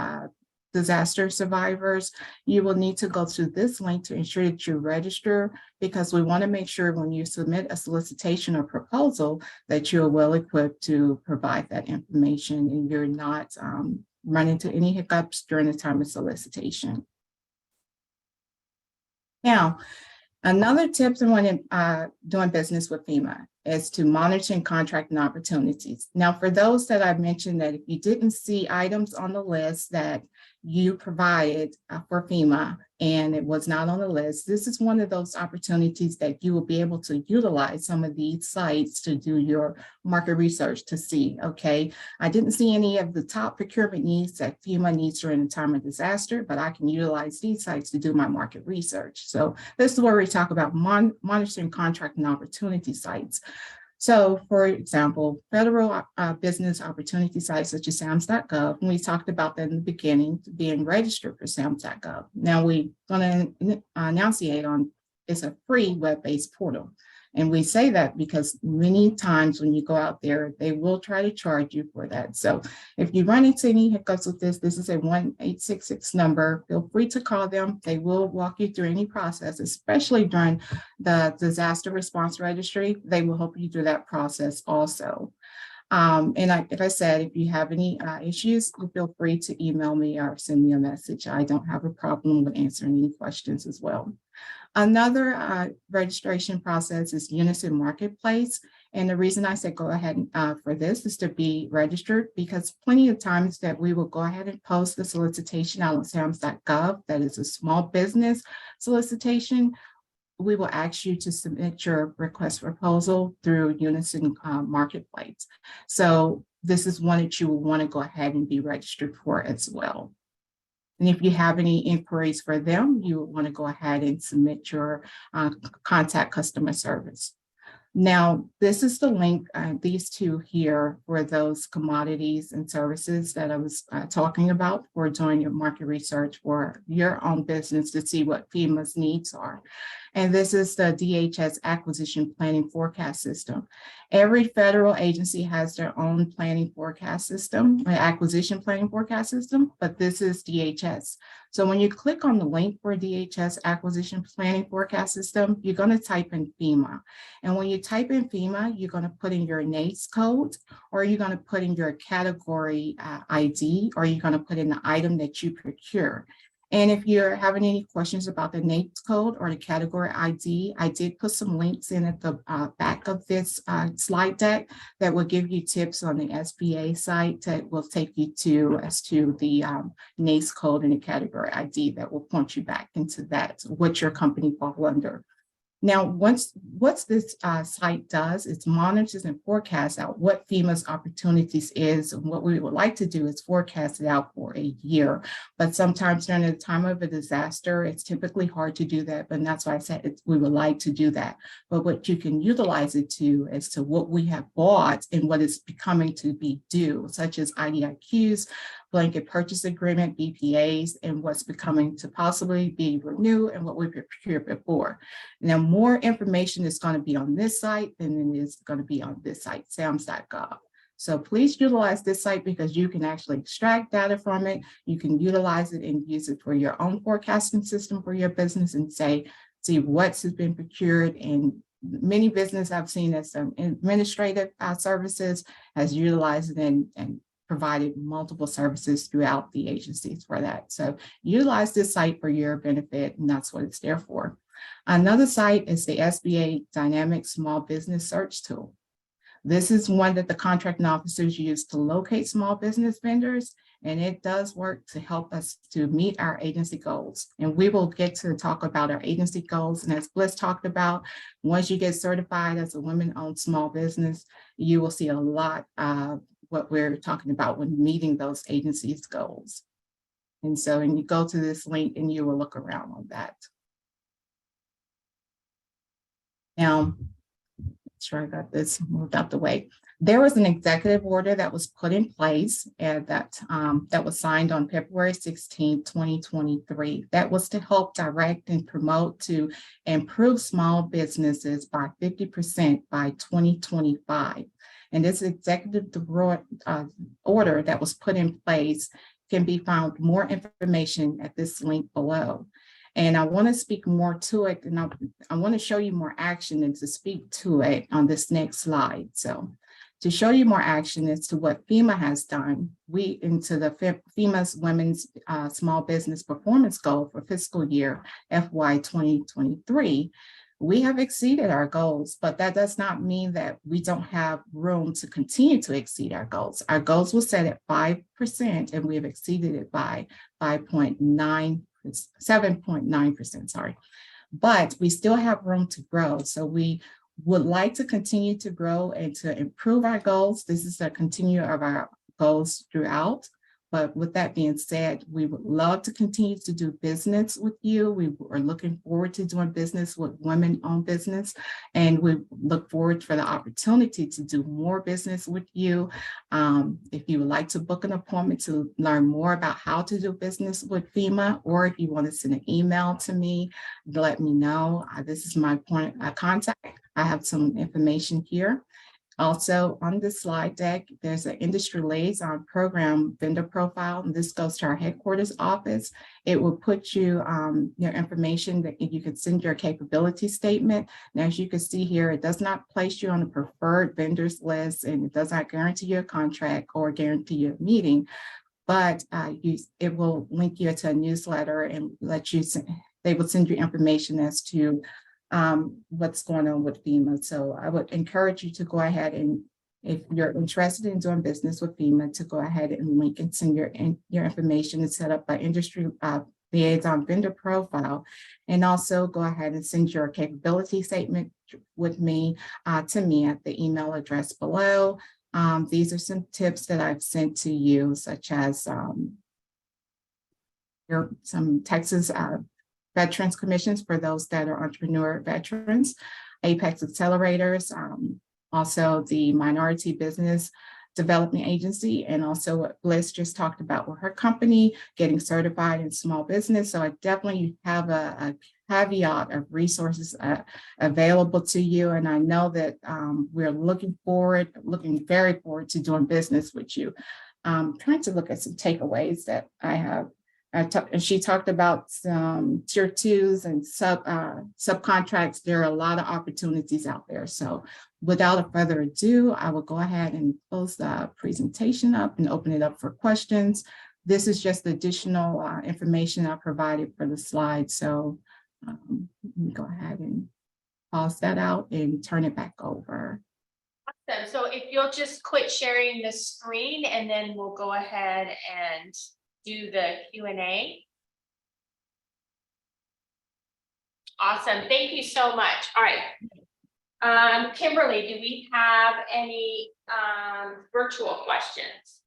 disaster survivors, you will need to go to this link to ensure that you register, because we want to make sure when you submit a solicitation or proposal that you're well equipped to provide that information and you're not run into any hiccups during the time of solicitation. Now, another tip when doing business with FEMA is to monitor contracting opportunities. Now, for those that I mentioned that if you didn't see items on the list that you provided for FEMA and it was not on the list, this is one of those opportunities that you will be able to utilize some of these sites to do your market research to see, okay, I didn't see any of the top procurement needs that FEMA needs during a time of disaster, but I can utilize these sites to do my market research. So this is where we talk about monitoring contracting opportunity sites. So, for example, federal business opportunity sites such as SAMS.gov, and we talked about that in the beginning, being registered for SAMS.gov. Now we're going to enunciate on it's a free web-based portal. And we say that because many times when you go out there, they will try to charge you for that. So if you run into any hiccups with this, this is a 1-866 number. Feel free to call them. They will walk you through any process, especially during the disaster response registry. They will help you through that process also. And like I said, if you have any issues, feel free to email me or send me a message. I don't have a problem with answering any questions as well. Another registration process is Unison Marketplace. And the reason I said go ahead for this is to be registered, because plenty of times that we will go ahead and post the solicitation out on SAMS.gov. That is a small business solicitation. We will ask you to submit your request for proposal through Unison Marketplace. So this is one that you will want to go ahead and be registered for as well. And if you have any inquiries for them, you will want to go ahead and submit your contact customer service. Now, this is the link, these two here for those commodities and services that I was talking about for doing your market research for your own business to see what FEMA's needs are. And this is the DHS Acquisition Planning Forecast System. Every federal agency has their own planning forecast system, an acquisition planning forecast system, but this is DHS. So when you click on the link for DHS Acquisition Planning Forecast System, you're going to type in FEMA. And when you type in FEMA, you're going to put in your NAICS code, or you're going to put in your category ID, or you're going to put in the item that you procure. And if you're having any questions about the NAICS code or the category ID, I did put some links in at the back of this slide deck that will give you tips on the SBA site that will take you to as to the NAICS code and the category ID that will point you back into that, what your company falls under. Now, what this site does is monitors and forecasts out what FEMA's opportunities is. And what we would like to do is forecast it out for a year. But sometimes during the time of a disaster, it's typically hard to do that. But that's why I said we would like to do that. But what you can utilize it to is to what we have bought and what is becoming to be due, such as IDIQs, blanket purchase agreement, BPAs, and what's becoming to possibly be renewed and what we've procured before. Now, more information is going to be on this site than it is going to be on this site, SAMS.gov. So please utilize this site because you can actually extract data from it. You can utilize it and use it for your own forecasting system for your business and see what has been procured. And many businesses I've seen as administrative services has utilized it and provided multiple services throughout the agencies for that. So utilize this site for your benefit, and that's what it's there for. Another site is the SBA Dynamic Small Business Search Tool. This is one that the contracting officers use to locate small business vendors, and it does work to help us to meet our agency goals. And we will get to talk about our agency goals. And as Bliss talked about, once you get certified as a women-owned small business, you will see a lot of what we're talking about when meeting those agencies' goals. And so, and you go to this link and you will look around on that. Now, make sure I got this moved out the way. There was an executive order that was put in place and that was signed on February 16, 2023. That was to help direct and promote to improve small businesses by 50% by 2025. And this executive order that was put in place can be found more information at this link below. And I want to speak more to it, and I want to show you more action and to speak to it on this next slide. So to show you more action as to what FEMA has done, into the FEMA's Women's Small Business Performance Goal for fiscal year FY 2023, we have exceeded our goals, but that does not mean that we don't have room to continue to exceed our goals. Our goals were set at 5%, and we have exceeded it by 7.9%, sorry. But we still have room to grow. So we would like to continue to grow and to improve our goals. This is a continue of our goals throughout. But with that being said, we would love to continue to do business with you. We are looking forward to doing business with women-owned business, and we look forward for the opportunity to do more business with you. If you would like to book an appointment to learn more about how to do business with FEMA, or if you want to send an email to me, let me know. This is my point of contact. I have some information here. Also on this slide deck, there's an industry liaison program vendor profile, and this goes to our headquarters office. It will put you your information that you can send your capability statement. And as you can see here, it does not place you on a preferred vendors list, and it does not guarantee you a contract or guarantee you a meeting, but it will link you to a newsletter and they will send you information as to what's going on with FEMA. So I would encourage you to go ahead and, if you're interested in doing business with FEMA, to go ahead and link and send your information and set up an industry liaison vendor profile, and also go ahead and send your capability statement with me to me at the email address below. These are some tips that I've sent to you, such as some Texas Veterans Commissions for those that are entrepreneur veterans, Apex Accelerators, also the Minority Business Development Agency, and also what Bliss just talked about with her company, getting certified in small business. So I definitely have a caveat of resources available to you. And I know that we're looking very forward to doing business with you. Trying to look at some takeaways that I have. And she talked about some tier 2s and subcontracts. There are a lot of opportunities out there. So without further ado, I will go ahead and close the presentation up and open it up for questions. This is just additional information I provided for the slide. So let me go ahead and pause that out and turn it back over. Awesome. So if you'll just quit sharing the screen, and then we'll go ahead and do the Q&A. Awesome. Thank you so much. All right. Kimberly, do we have any virtual questions?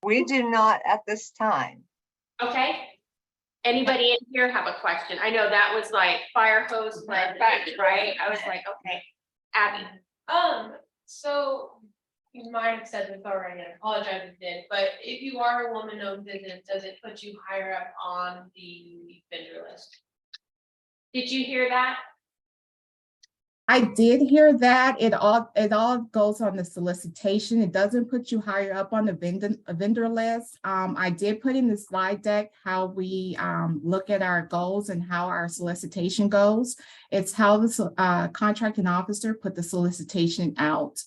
We do not at this time. Okay. Anybody in here have a question? I know that was like fire hose, right? I was like, okay, Abby. So you might have said this already, I apologize if it did, but if you are a woman-owned business, does it put you higher up on the vendor list? Did you hear that? I did hear that. It all goes on the solicitation. It doesn't put you higher up on the vendor list. I did put in the slide deck how we look at our goals and how our solicitation goes. It's how the contracting officer put the solicitation out.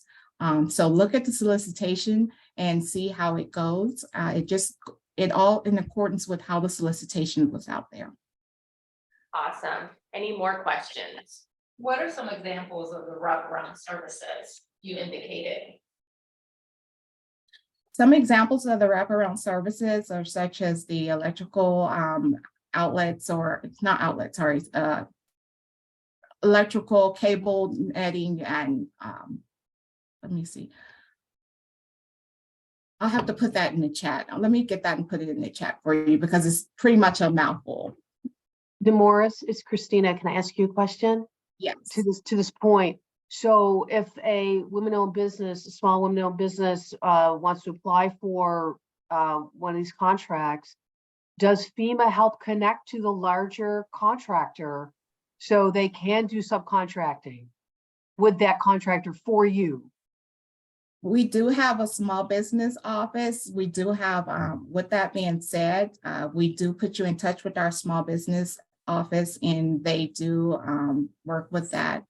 So look at the solicitation and see how it goes. It all in accordance with how the solicitation was out there. Awesome. Any more questions? What are some examples of the wraparound services you indicated? Some examples of the wraparound services are such as the electrical outlets, or it's not outlets, sorry, electrical cable netting, and let me see. I'll have to put that in the chat. Let me get that and put it in the chat for you because it's pretty much a mouthful. Damoris, it's Christina. Can I ask you a question? Yes. To this point, So if a women-owned business, a small women-owned business wants to apply for one of these contracts, does FEMA help connect to the larger contractor so they can do subcontracting with that contractor for you? We do have a small business office. We do have, with that being said, we do put you in touch with our small business office and they do work with that.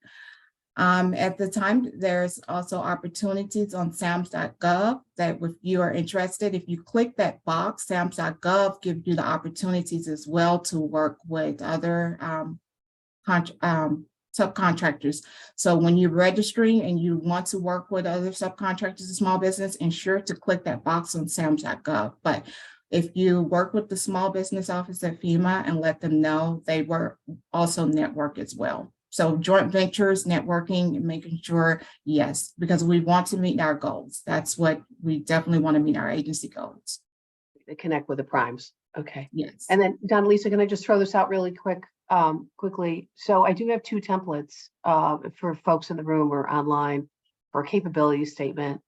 At the time, there's also opportunities on SAMS.gov that if you are interested, if you click that box, SAMS.gov gives you the opportunities as well to work with other subcontractors. So when you're registering and you want to work with other subcontractors and small business, ensure to click that box on SAMS.gov. But if you work with the small business office at FEMA and let them know, they work also network as well. So joint ventures, networking, and making sure, yes, because we want to meet our goals. That's what we definitely want to meet our agency goals. They connect with the primes. Okay. Yes. And then Don, Lisa, can I just throw this out really quickly? So I do have 2 templates for folks in the room or online for a capability statement.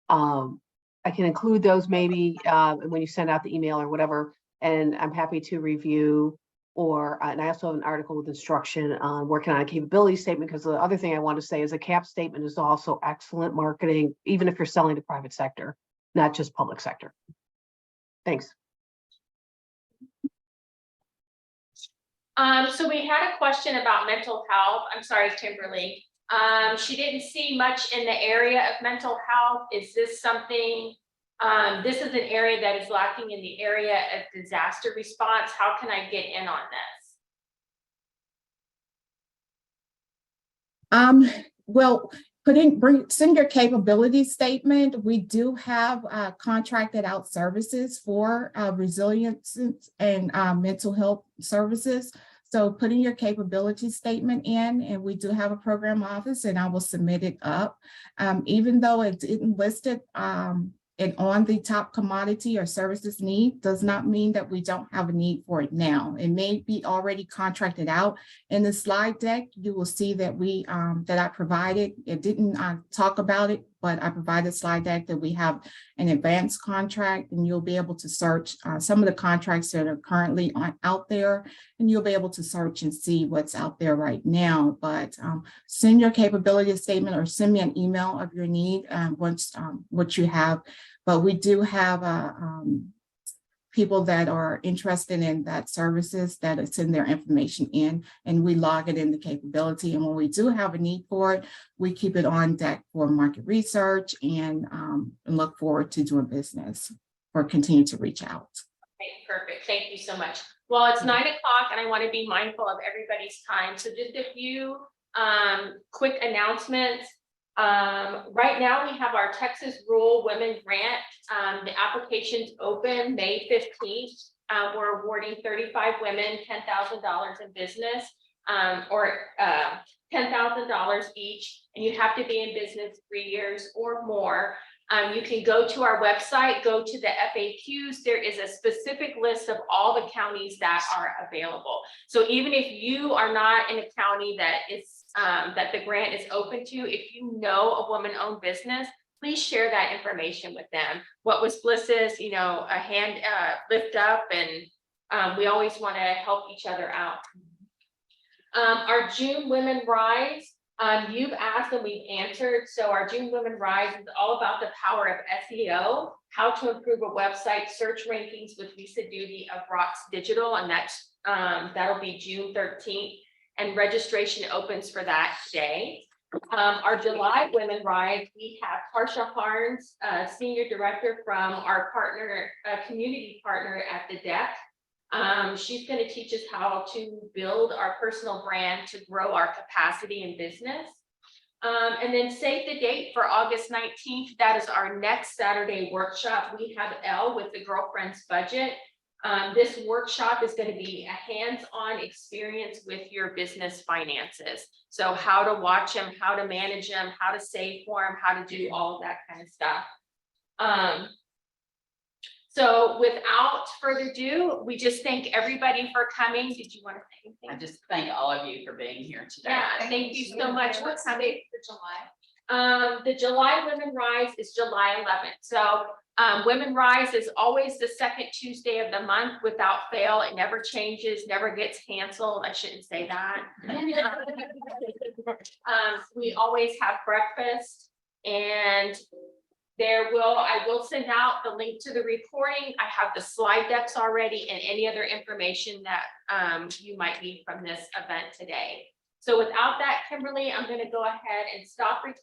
I can include those maybe when you send out the email or whatever, and I'm happy to review. And I also have an article with instruction on working on a capability statement, because the other thing I want to say is a CAP statement is also excellent marketing, even if you're selling to private sector, not just public sector. Thanks. So we had a question about mental health. I'm sorry, Kimberly. She didn't see much in the area of mental health. Is this something, this is an area that is lacking in the area of disaster response. How can I get in on this? Well, send your capability statement. We do have contracted out services for resilience and mental health services. So putting your capability statement in, and we do have a program office, and I will submit it up. Even though it didn't list it and on the top commodity or services need, does not mean that we don't have a need for it now. It may be already contracted out. In the slide deck, you will see that that I provided. It didn't talk about it, but I provided a slide deck that we have an advanced contract, and you'll be able to search some of the contracts that are currently out there, and you'll be able to search and see what's out there right now. But send your capability statement or send me an email of your need once what you have. But we do have people that are interested in that services that send their information in, and we log it in the capability. And when we do have a need for it, we keep it on deck for market research and look forward to doing business or continue to reach out. Okay, perfect. Thank you so much. Well, it's 9 o'clock and I want to be mindful of everybody's time. So just a few quick announcements. Right now we have our Texas Rural Women Grant. The application's open May 15th. We're awarding 35 women $10,000 in business or $10,000 each, and you have to be in business 3 years or more. You can go to our website, go to the FAQs. There is a specific list of all the counties that are available. So even if you are not in a county that is that the grant is open to, if you know a woman-owned business, please share that information with them. What was Bliss's, a hand lift up, and we always want to help each other out. Our June Women Rise, you've asked and we've answered. So our June Women Rise is all about the power of SEO, how to improve a website search rankings with Lisa Duty of Rocks Digital, and that's that'll be June 13th. And registration opens for that today. Our July Women Rise, we have Harsha Harns, Senior Director from our partner, community partner at the DEC. She's going to teach us how to build our personal brand to grow our capacity in business. And then save the date for August 19th. That is our next Saturday workshop. We have Elle with the Girlfriend's Budget. This workshop is going to be a hands-on experience with your business finances. So how to watch them, how to manage them, how to save for them, how to do all of that kind of stuff. So without further ado, we just thank everybody for coming. Did you want to say anything? I just thank all of you for being here today. Yeah, thank you so much for What's the coming. date for July? The July Women Rise is July 11th. So Women Rise is always the second Tuesday of the month without fail. It never changes, never gets canceled. I shouldn't say that. We always have breakfast, and I will send out the link to the recording. I have the slide decks already and any other information that you might need from this event today. So without that, Kimberly, I'm going to go ahead and stop recording.